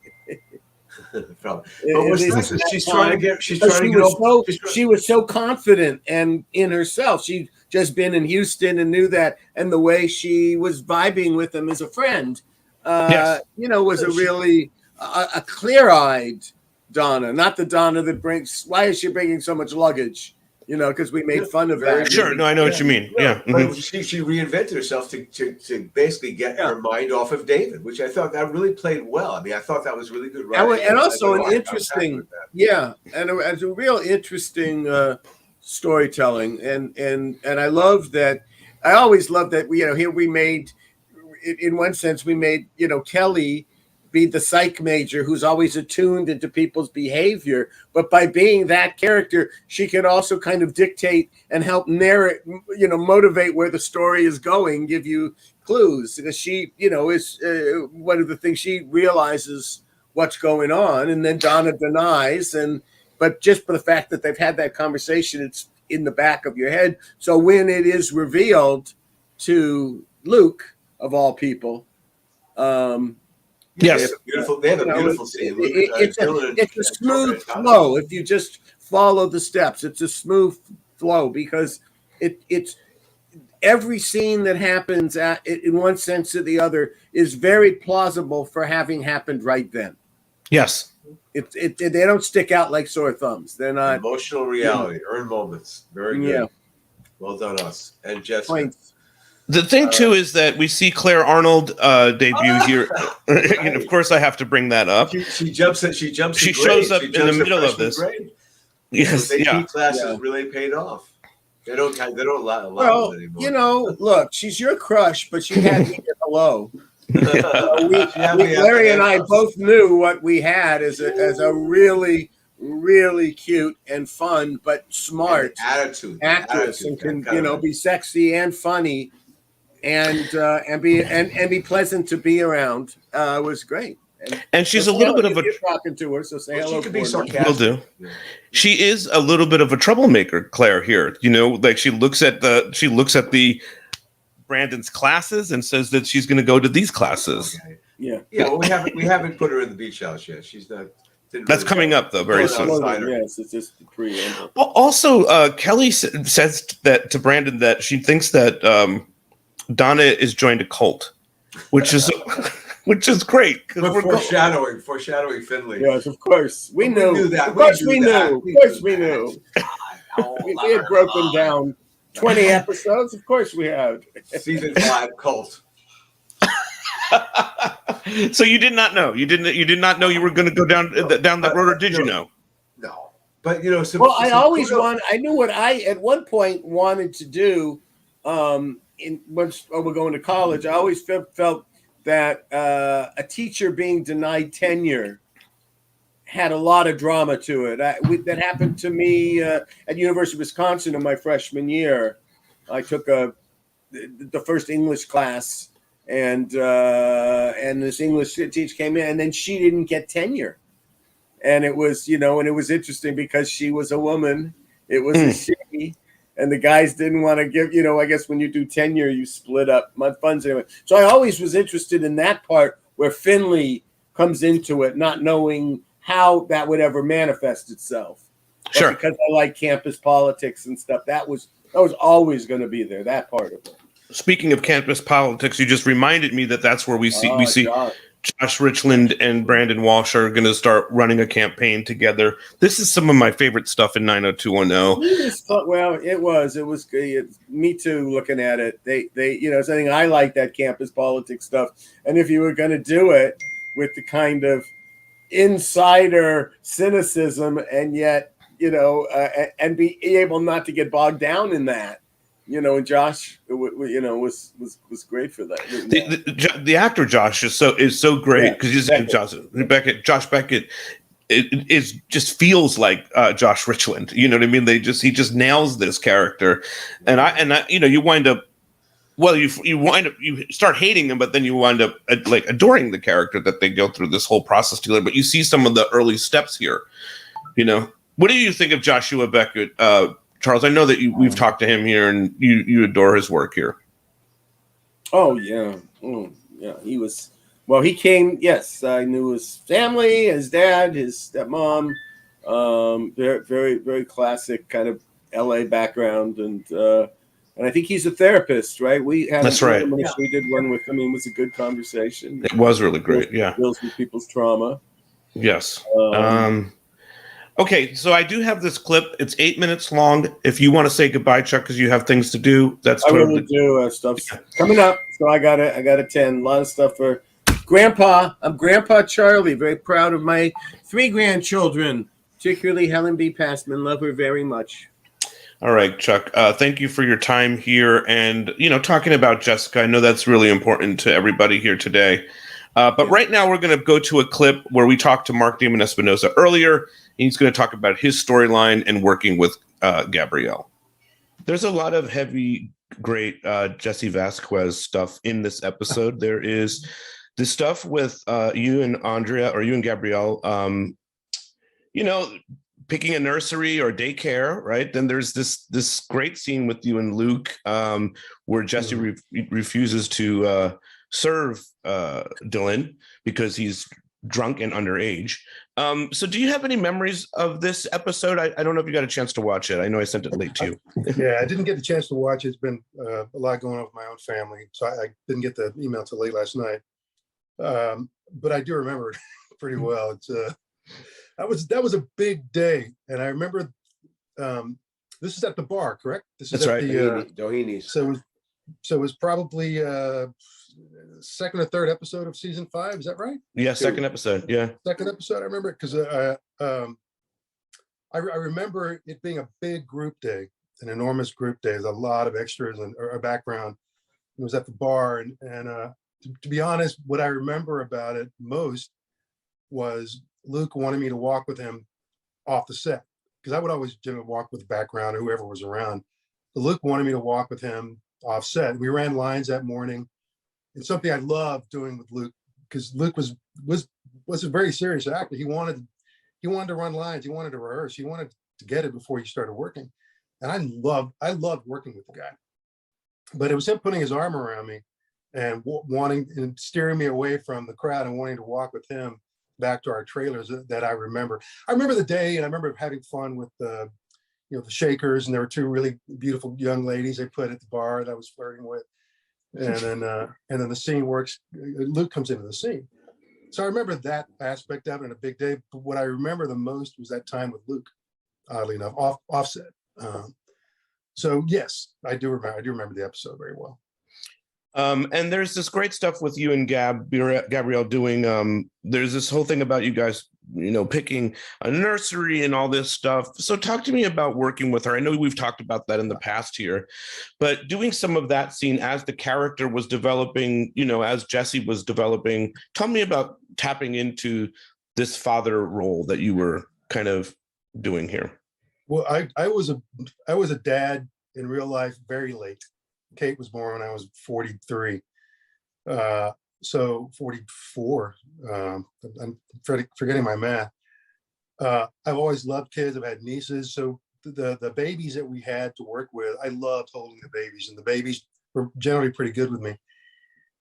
Probably. But what's nice is she's trying to get. She was so confident and in herself. She'd just been in Houston and knew that, and the way she was vibing with him as a friend, you know, was a really a clear-eyed Donna, not the Donna that brings. Why is she bringing so much luggage? You know, because we made fun of that. Sure, no, I know what you mean. Yeah, but she reinvented herself to basically get her mind off of David, which I thought that really played well. I mean, I thought that was really good writing. And also an interesting, and as a real interesting storytelling, and I love that. I always love that. You know, here we made, in one sense, we made Kelly be the psych major who's always attuned into people's behavior, but by being that character, she can also kind of dictate and help narrate, motivate where the story is going, give you clues, because she, is one of the things she realizes what's going on, and then Donna denies, but just for the fact that they've had that conversation, it's in the back of your head. So when it is revealed to Luke, of all people, yes, they have a beautiful scene. It's a smooth flow. If you just follow the steps, it's a smooth flow because it's every scene that happens in one sense or the other is very plausible for having happened right then. Yes, they don't stick out like sore thumbs. They're not emotional reality, earned moments. Very good. Yeah. Well done, us and Jessica. Points. The thing too is that we see Claire Arnold debut here, and of course I have to bring that up. She jumps. She shows up in the middle of this. Grade. Yes, so AP classes really paid off. They don't allow it anymore. Look, she's your crush, but she had me at hello. Larry and I both knew what we had as a really, really cute and fun but smart actress, and can be sexy and funny. And be pleasant to be around was great. And she's a little bit of a talking to her, so say hello. She could be sarcastic. Will do. Yeah. She is a little bit of a troublemaker, Claire. Here, like she looks at the Brandon's classes and says that she's going to go to these classes. Okay. Yeah. Well, we haven't put her in the beach house yet. She's not. That's coming up though very soon. Yes, it's just preamble. Also, Kelly says that to Brandon that she thinks that Donna is joined a cult, which is great. But foreshadowing Finley. Yes, of course. We knew that. Of course we knew. We had broken down 20 episodes. Of course we had. Season 5 cult. So you did not know. You did not know you were going to go down that road, or did you know? No. But I knew what I at one point wanted to do. Once we're going to college, I always felt that a teacher being denied tenure had a lot of drama to it. That happened to me at University of Wisconsin in my freshman year. I took the first English class, and this English teacher came in, and then she didn't get tenure, and it was and it was interesting because she was a woman. It was a she. And the guys didn't want to give, I guess when you do tenure, you split up mud funds anyway. So I always was interested in that part where Finley comes into it, not knowing how that would ever manifest itself. Sure. But because I like campus politics and stuff, that was always going to be there, that part of it. Speaking of campus politics, you just reminded me that's where we see Josh Richland and Brandon Walsh are going to start running a campaign together. This is some of my favorite stuff in 90210. Well, it was me too. Looking at it, they something I like that campus politics stuff. And if you were going to do it with the kind of insider cynicism, and yet, and be able not to get bogged down in that. And Josh, was great for that. The actor Josh is so great because he's saying Josh Beckett. It is just feels like Josh Richland. You know what I mean? He just nails this character, and I you wind up. Well, you start hating him, but then you wind up like adoring the character that they go through this whole process together. But you see some of the early steps here. What do you think of Joshua Beckett? Charles, I know that we've talked to him here, and you adore his work here. Oh yeah, yeah. He was He came. Yes, I knew his family, his dad, his stepmom. Very, very, very classic kind of LA background, and I think he's a therapist, right? That's right. We did one with him. It was a good conversation. It was really great. Yeah, deals with people's trauma. Yes. Okay, so I do have this clip. It's 8 minutes long. If you want to say goodbye, Chuck, because you have things to do, that's I totally really do. Stuff's coming up, so I got to attend. A lot of stuff for Grandpa. I'm Grandpa Charlie. Very proud of my 3 grandchildren, particularly Helen B. Passman. Love her very much. All right, Chuck. Thank you for your time here, and talking about Jessica. I know that's really important to everybody here today. But right now, we're going to go to a clip where we talked to Mark Damon Espinoza earlier. He's going to talk about his storyline and working with Gabrielle. There's a lot of heavy, great Jesse Vasquez stuff in this episode. There is the stuff with you and Andrea, or you and Gabrielle, picking a nursery or daycare, right? Then there's this great scene with you and Luke where Jesse refuses to serve Dylan because he's drunk and underage. So do you have any memories of this episode? I don't know if you got a chance to watch it. I know I sent it late to you. Yeah, I didn't get the chance to watch it. It's been a lot going on with my own family, so I didn't get the email till late last night. But I do remember it pretty well. It's that was a big day, and I remember this is at the bar, correct? That's right. Doheny. So it was probably second or third episode of season 5. Is that right? Yeah, second episode. Yeah, second episode. I remember it because I remember it being a big group day, an enormous group day. There's a lot of extras and a background. It was at the bar, and to be honest, what I remember about it most was Luke wanted me to walk with him off the set, because I would always walk with the background or whoever was around. But Luke wanted me to walk with him off set. We ran lines that morning. It's something I loved doing with Luke, because Luke was a very serious actor. He wanted to run lines. He wanted to rehearse. He wanted to get it before he started working. And I loved working with the guy. But it was him putting his arm around me and wanting and steering me away from the crowd and wanting to walk with him back to our trailers that I remember. I remember the day, and I remember having fun with the Shakers, and there were 2 really beautiful young ladies they put at the bar that I was flirting with. And then the scene works. Luke comes into the scene. So I remember that aspect of it in a big day. But what I remember the most was that time with Luke, oddly enough, offset. So yes, I do remember the episode very well. And there's this great stuff with you and Gabrielle doing. There's this whole thing about you guys, picking a nursery and all this stuff. So talk to me about working with her. I know we've talked about that in the past here, but doing some of that scene as the character was developing, as Jesse was developing. Tell me about tapping into this father role that you were kind of doing here. Well, I was a dad in real life very late. Kate was born when I was 43. So 44. I'm forgetting my math. I've always loved kids. I've had nieces. So the babies that we had to work with, I loved holding the babies, and the babies were generally pretty good with me.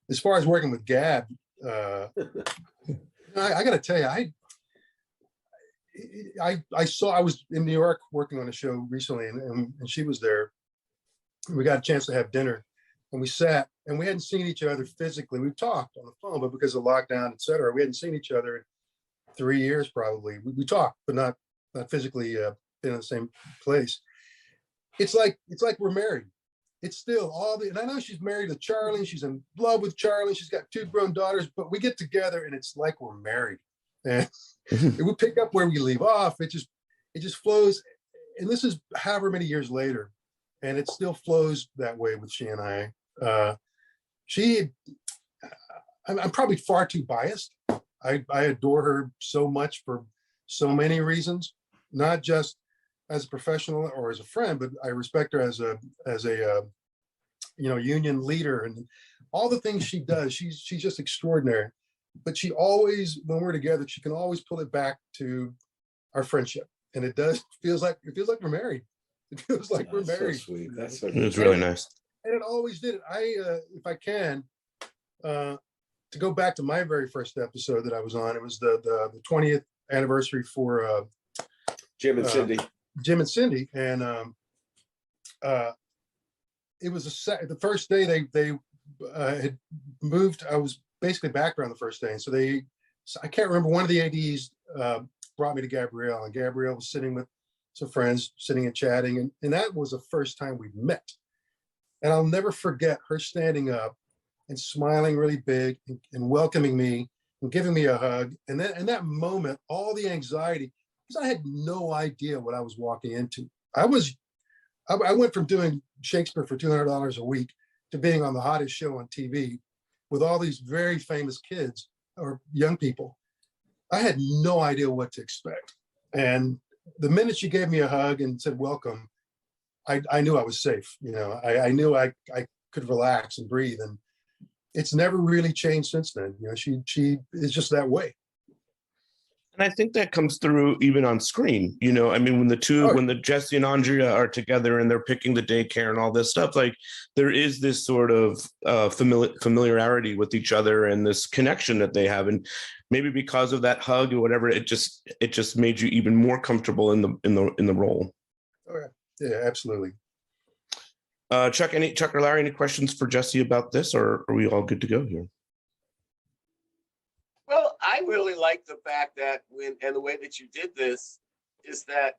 As far as working with Gab, I got to tell you, I was in New York working on a show recently, and she was there. We got a chance to have dinner, and we sat, and we hadn't seen each other physically. We've talked on the phone, but because of lockdown, et cetera, we hadn't seen each other in 3 years probably. We talked, but not physically been in the same place. It's like we're married. It's still and I know she's married to Charlie. She's in love with Charlie. She's got 2 grown daughters, but we get together and it's like we're married. and it would pick up where we leave off. It just flows. And this is however many years later, and it still flows that way with she and I. I'm probably far too biased. I adore her so much for so many reasons, not just as a professional or as a friend, but I respect her as a union leader and all the things she does. She's just extraordinary. But she always, when we're together, she can always pull it back to our friendship, and it feels like we're married. It feels like we're married. So sweet. That's so It's really nice. And it always did. If I can, to go back to my very first episode that I was on, it was the 20th anniversary for Jim and Cindy. And it was the first day they had moved. I was basically background the first day, and so I can't remember, one of the ADs brought me to Gabrielle, and Gabrielle was sitting with some friends, sitting and chatting, and that was the first time we met. And I'll never forget her standing up and smiling really big and welcoming me and giving me a hug. And then in that moment, all the anxiety, because I had no idea what I was walking into. I went from doing Shakespeare for $200 a week to being on the hottest show on TV with all these very famous kids or young people. I had no idea what to expect. And the minute she gave me a hug and said, welcome, I knew I was safe. I knew I could relax and breathe. And it's never really changed since then. She is just that way. And I think that comes through even on screen. When the Jesse and Andrea are together and they're picking the daycare and all this stuff, like there is this sort of familiarity with each other and this connection that they have. And maybe because of that hug or whatever, it just made you even more comfortable in the role. Okay. Yeah, absolutely. Chuck or Larry, any questions for Jesse about this, or are we all good to go here? Well, I really like the fact that the way that you did this is that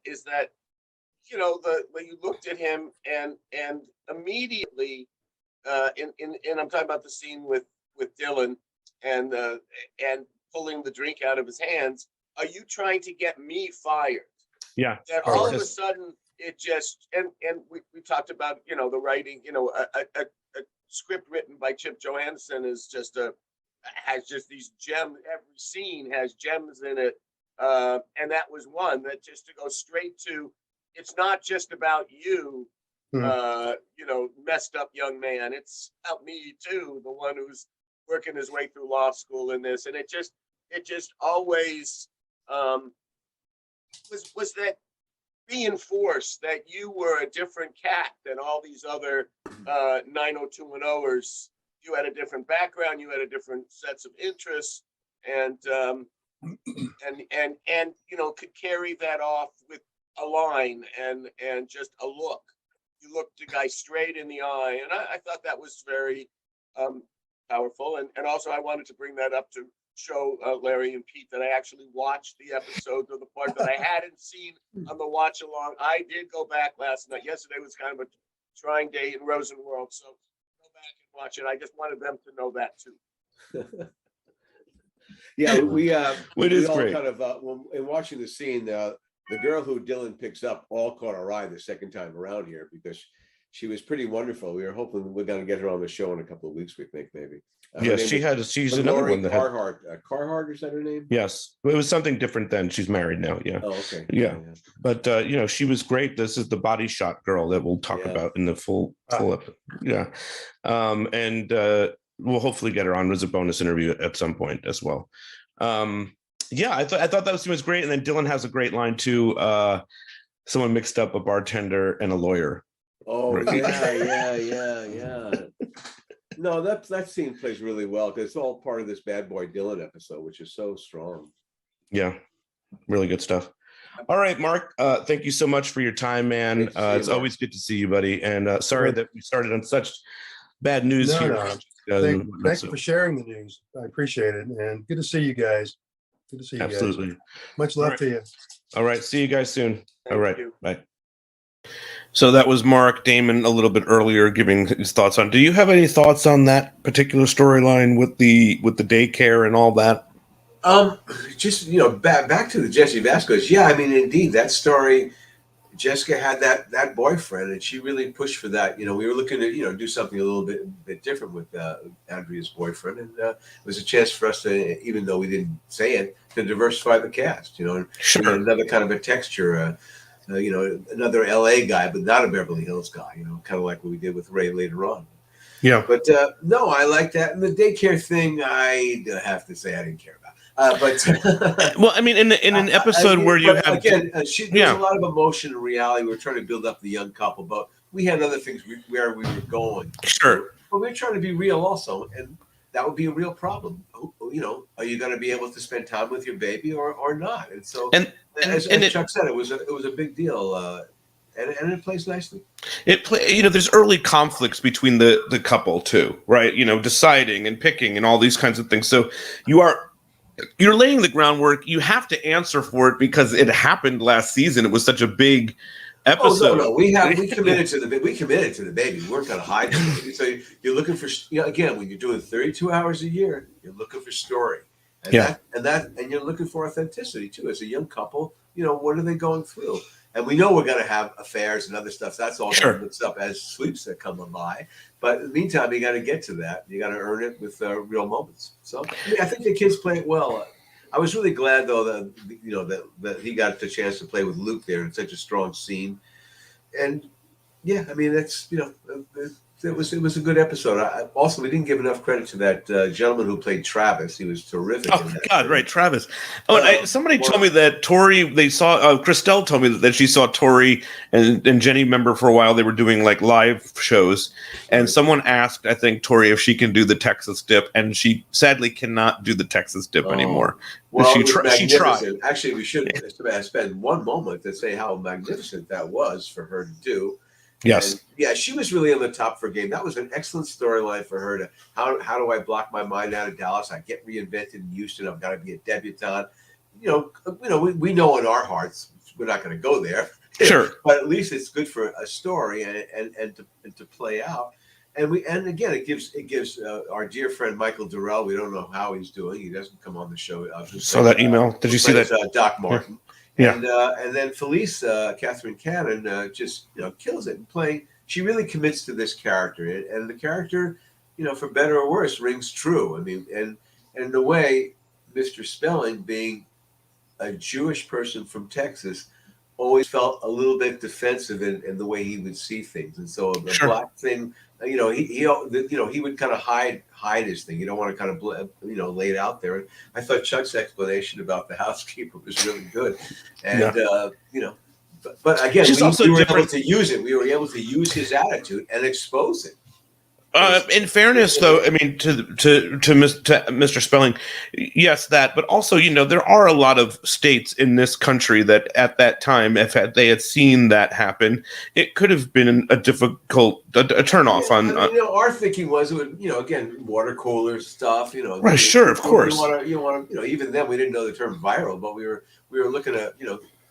when you looked at him and immediately and I'm talking about the scene with Dylan and pulling the drink out of his hands. Are you trying to get me fired? Yeah. That all of a sudden it just and we talked about the writing. A script written by Chip Johannesson is has these gems. Every scene has gems in it, and that was one that just to go straight to. It's not just about you, messed up young man. It's about me too, the one who's working his way through law school in this, and it just always was that reinforced that you were a different cat than all these other 90210ers. You had a different background, you had a different sets of interests, and could carry that off with a line and just a look. You looked the guy straight in the eye, and I thought that was very powerful. And also I wanted to bring that up to show Larry and Pete that I actually watched the episode of the part that I hadn't seen on the watch along. I did go back last night. Yesterday was kind of a trying day in Rosenworld, so go back and watch it. I just wanted them to know that too. Yeah, we all great. kind of in watching the scene, the girl who Dylan picks up all caught our eye the second time around here because she was pretty wonderful. We were hoping we're going to get her on the show in a couple of weeks. We think maybe. Yes, she's another one that Carhart, is that her name? Yes, it was something different then. She's married now. Yeah. Oh, okay. Yeah. But she was great. This is the Body Shot girl that we'll talk about in the full episode. Yeah. And we'll hopefully get her on as a bonus interview at some point as well. I thought that was great. And then Dylan has a great line too. Someone mixed up a bartender and a lawyer. Oh, right. Yeah. No, that scene plays really well because it's all part of this Bad Boy Dylan episode, which is so strong. Yeah, really good stuff. All right, Mark, thank you so much for your time, man. It's always good to see you, buddy. And sorry that we started on such bad news here. No. Thank you for sharing the news. I appreciate it. And good to see you guys. Good to see you guys. Absolutely. Much love to you. All right. See you guys soon. All right. You. Bye. So that was Mark Damon a little bit earlier giving his thoughts on. Do you have any thoughts on that particular storyline with the daycare and all that? Just back to the Jesse Vasquez. Yeah, I mean, indeed, that story. Jessica had that boyfriend, and she really pushed for that. We were looking to do something a little bit different with Andrea's boyfriend, and it was a chance for us to, even though we didn't say it, to diversify the cast. And Sure. another kind of a texture. Another LA guy, but not a Beverly Hills guy. Kind of like what we did with Ray later on. Yeah. But no, I like that. And the daycare thing, I have to say I didn't care about. Well, I mean, in an episode where you have again, there's a lot of emotion and reality. We were trying to build up the young couple, but we had other things where we were going. Sure. But we're trying to be real also, and that would be a real problem. Are you going to be able to spend time with your baby or not? And so, as Chuck said, it was a big deal. And it plays nicely. There's early conflicts between the couple too, right? Deciding and picking and all these kinds of things. So you're laying the groundwork. You have to answer for it because it happened last season. It was such a big episode. Oh, no. We committed to the baby. We weren't going to hide the baby. So you're looking for, again, when you're doing 32 hours a year, you're looking for story. And and you're looking for authenticity too. As a young couple, what are they going through? And we know we're going to have affairs and other stuff. That's all going to mix up as sweeps that come by. But in the meantime, you got to get to that. You got to earn it with real moments. So I think the kids play it well. I was really glad though that he got the chance to play with Luke there in such a strong scene. And yeah, I mean it was a good episode. Also, we didn't give enough credit to that gentleman who played Travis. He was terrific. Oh God, right, Travis. Oh, and somebody told me that Tori. They saw Christelle told me that she saw Tori and Jenny. Remember for a while they were doing like live shows, and someone asked, I think, Tori if she can do the Texas dip, and she sadly cannot do the Texas dip anymore. Well, she tried. Actually, we should spend one moment to say how magnificent that was for her to do. Yes. And yeah, she was really on the top for a game. That was an excellent storyline for her to how do I block my mind out of Dallas? I get reinvented in Houston. I've got to be a debutante. We know in our hearts we're not going to go there. Sure. But at least it's good for a story and to play out. And again it gives our dear friend Michael Durrell. We don't know how he's doing. He doesn't come on the show. Saw that email. Did you see that? Doc Martin. Yeah. And then Felice, Catherine Cannon, just kills it in playing. She really commits to this character, and the character, for better or worse, rings true. I mean, and in a way, Mr. Spelling, being a Jewish person from Texas, always felt a little bit defensive in the way he would see things, and so the black thing. He would kind of hide his thing. You don't want to kind of lay it out there. And I thought Chuck's explanation about the housekeeper was really good. And but again, we were able to use it. We were able to use his attitude and expose it. In fairness, though, I mean, to Mr. Spelling, yes, that, but also, there are a lot of states in this country that at that time, if they had seen that happen, it could have been a difficult turnoff on. Our thinking was it would, again, water cooler stuff, Right, sure, of course. You want to, even then we didn't know the term viral, but we were looking at,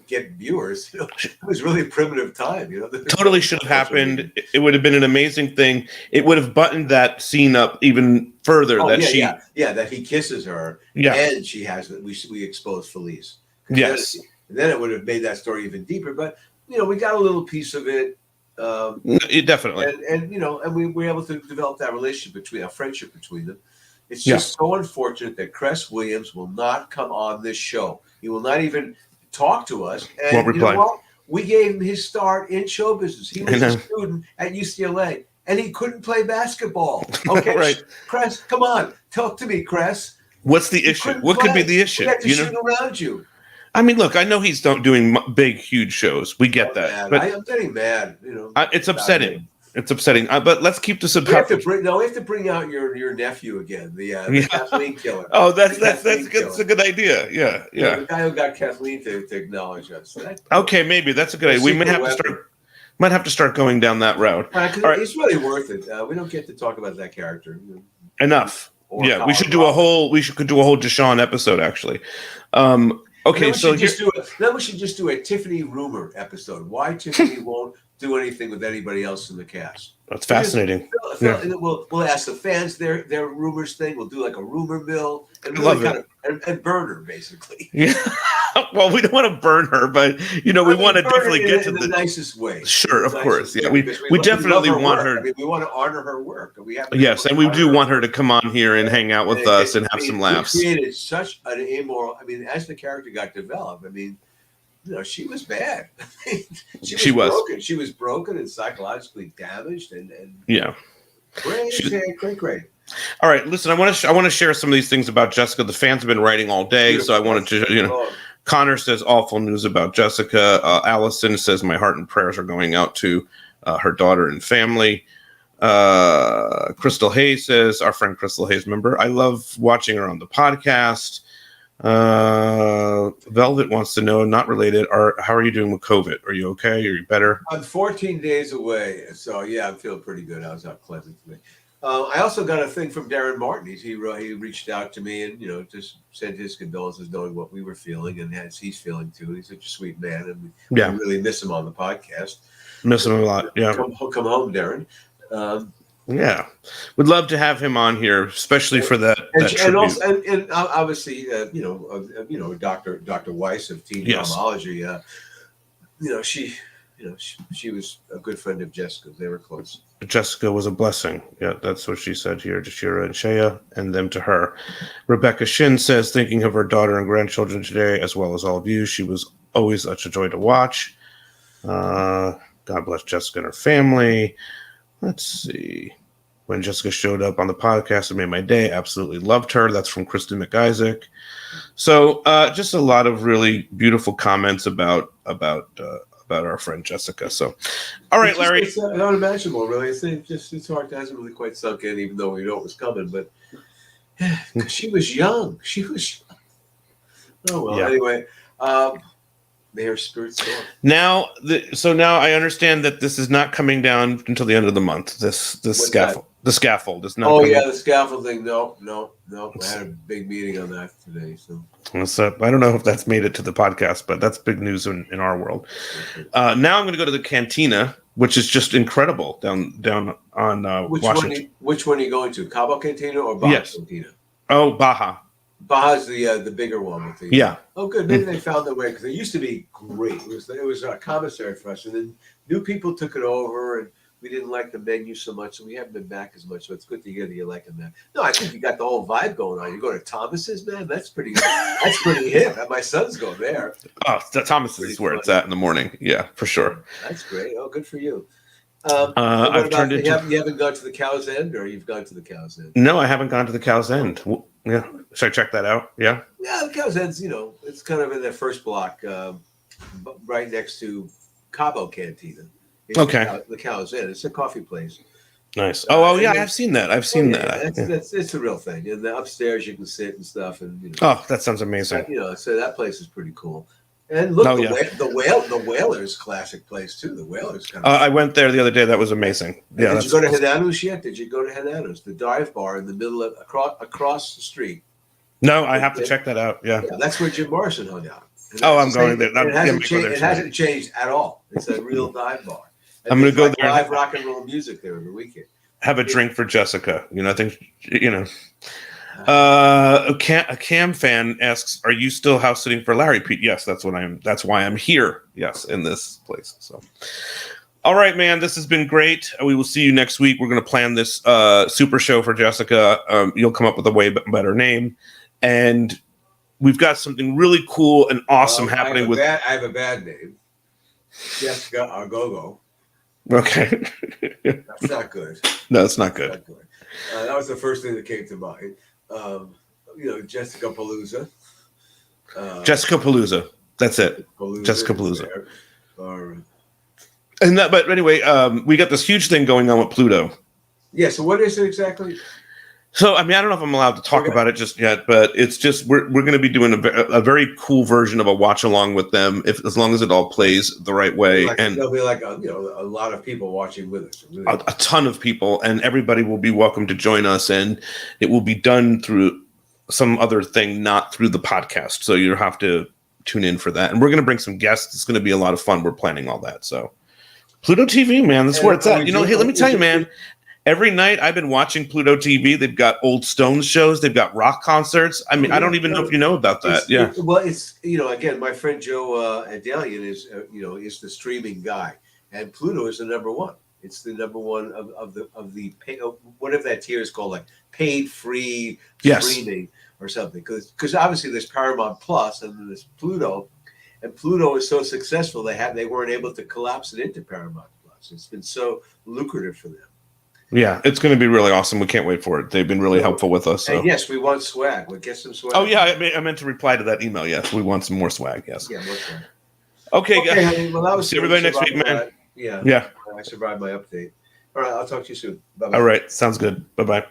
get viewers. It was really a primitive time. Totally should have happened. It would have been an amazing thing. It would have buttoned that scene up even further. That he kisses her. Yeah, and she has it. We exposed Felice. Yes, then it would have made that story even deeper. But we got a little piece of it. Definitely. And we were able to develop that relationship friendship between them. It's just so unfortunate that Cress Williams will not come on this show. He will not even talk to us. And you know what? We gave him his start in show business. He was a student at UCLA, and he couldn't play basketball. Okay, right. Cress, come on, talk to me, Cress. What's the issue? What could be the issue? We had to shoot around you. I mean, look, I know he's not doing big, huge shows. We get that, but I'm getting mad. It's upsetting. It's upsetting. But let's keep this. We have to bring out your nephew again, the Kathleen killer. Oh, that's good. That's a good idea. Yeah. The guy who got Kathleen to acknowledge us. Okay, maybe that's a good idea. We might have to start going down that route. Right. It's really worth it. We don't get to talk about that character enough. We should do a whole Deshaun episode actually. Okay, then we should just do a Tiffany rumor episode. Why Tiffany won't do anything with anybody else in the cast. That's fascinating. We'll ask the fans their rumors thing. We'll do like a rumor mill and I love really and burn her basically. Yeah. Well, we don't want to burn her, but we want to definitely get to the nicest way. Sure, of course. Yeah, we definitely want her. I mean, we want to honor her work. Yes, and we do want her to come on here and hang out with us and have some laughs. We created such an amoral. I mean, as the character got developed, I mean, she was bad. she was broken. She was broken and psychologically damaged, and yeah, great. All right, listen. I want to share some of these things about Jessica. The fans have been writing all day, beautiful. So I wanted to, Connor says awful news about Jessica. Allison says my heart and prayers are going out to her daughter and family. Crystal Hayes says, our friend Crystal Hayes, remember, I love watching her on the podcast. Velvet wants to know, not related, how are you doing with COVID? Are you okay? Are you better? I'm 14 days away, so yeah, I'm feeling pretty good. I was out cleansing today. I also got a thing from Darren Martin. He reached out to me and just sent his condolences, knowing what we were feeling and as he's feeling too. He's such a sweet man, and we really miss him on the podcast. Miss him a lot. Yeah, come home, Darren. Yeah, we'd love to have him on here, especially for that. And also, and obviously, Dr. Weiss of Teen Dramaology. She was a good friend of Jessica's. They were close. Jessica was a blessing. Yeah, that's what she said here to Shira and Shea, and them to her. Rebecca Shin says, thinking of her daughter and grandchildren today, as well as all of you. She was always such a joy to watch. God bless Jessica and her family. Let's see. When Jessica showed up on the podcast, it made my day. Absolutely loved her. That's from Kristen McIsaac. So just a lot of really beautiful comments about our friend Jessica. So, all right, Larry. It's unimaginable, really. It's hard. It hasn't really quite sunk in, even though we know it was coming. But because she was young. Oh, well, anyway. May her spirit soar. Now I understand that this is not coming down until the end of the month. This scaffold. That? The scaffold is not. Oh yeah, the scaffold thing. No. I had a big meeting on that today. So I don't know if that's made it to the podcast, but that's big news in our world. Now I'm going to go to the Cantina, which is just incredible down on Washington. Which one are you going to? Cabo Cantina or Baja Cantina? Oh, Baja. Baja's the bigger one with the Oh, good. Maybe they found their way because it used to be great. It was a commissary for us, and then new people took it over, and we didn't like the menu so much, so we haven't been back as much. So it's good to hear that you're liking that. No, I think you got the whole vibe going on. You go to Thomas's, man. That's pretty hip. My son's going there. Oh, Thomas's is where it's at in the morning. Yeah, for sure. That's great. Oh, good for you. You haven't gone to the Cow's End, or you've gone to the Cow's End? No, I haven't gone to the Cow's End. Yeah, should I check that out? Yeah. Yeah, the Cow's End's it's kind of in the first block, right next to Cabo Cantina. Okay. The Cow's End. It's a coffee place. Nice. Yeah, I've seen that. It's a real thing. And upstairs you can sit and stuff, and Oh, that sounds amazing. So that place is pretty cool. And look, the Whalers classic place too. The Whalers kind of. I went there the other day. That was amazing. Yeah. Did you go to Hananos yet? Did you go to Hananos, the dive bar in the middle of across the street? No, I have to check that out. Yeah. That's where Jim Morrison hung out. I'm going there. It hasn't changed at all. It's a real dive bar. And I'm going to go there. Live rock and roll music there on the weekend. Have a drink for Jessica. I think a Cam fan asks, "Are you still house sitting for Larry Pete?" Yes, that's why I'm here. Yes, in this place. So, all right, man, this has been great. We will see you next week. We're going to plan this super show for Jessica. You'll come up with a way better name, and we've got something really cool and awesome happening I have a bad name, Jessica Argogo. Okay, that's not good. No, it's not good. That was the first thing that came to mind. Jessica Palooza. Jessica Palooza. That's it. Jessica Palooza. But anyway, we got this huge thing going on with Pluto. Yeah. So what is it exactly? So, I don't know if I'm allowed to talk about it just yet, but it's just we're going to be doing a very cool version of a watch along with them, as long as it all plays the right way. There'll be a lot of people watching with us. Really. A ton of people, and everybody will be welcome to join us, and it will be done through some other thing, not through the podcast. So you have to tune in for that, and we're going to bring some guests. It's going to be a lot of fun. We're planning all that, so Pluto TV, man, that's And where it's at. we You know, do- hey, let me we tell you, do- man. Every night I've been watching Pluto TV. They've got old Stones shows. They've got rock concerts. I mean, I don't even know if you know about that. Yeah. It's again, my friend Joe Adalian is is the streaming guy, and Pluto is the number one. It's the number one of the pay, whatever that tier is called, like paid free streaming or something. Because obviously there's Paramount Plus and then there's Pluto, and Pluto is so successful they weren't able to collapse it into Paramount Plus. It's been so lucrative for them. Yeah, it's going to be really awesome. We can't wait for it. They've been really helpful with us. So. And yes, we want swag. We'll get some swag. Oh yeah, I meant to reply to that email. Yes, we want some more swag. Yes. Yeah, more swag. Okay, guys. Honey, well, that was See everybody next week, man. Yeah. Yeah. I survived my update. All right, I'll talk to you soon. Bye-bye. All right, sounds good. Bye bye.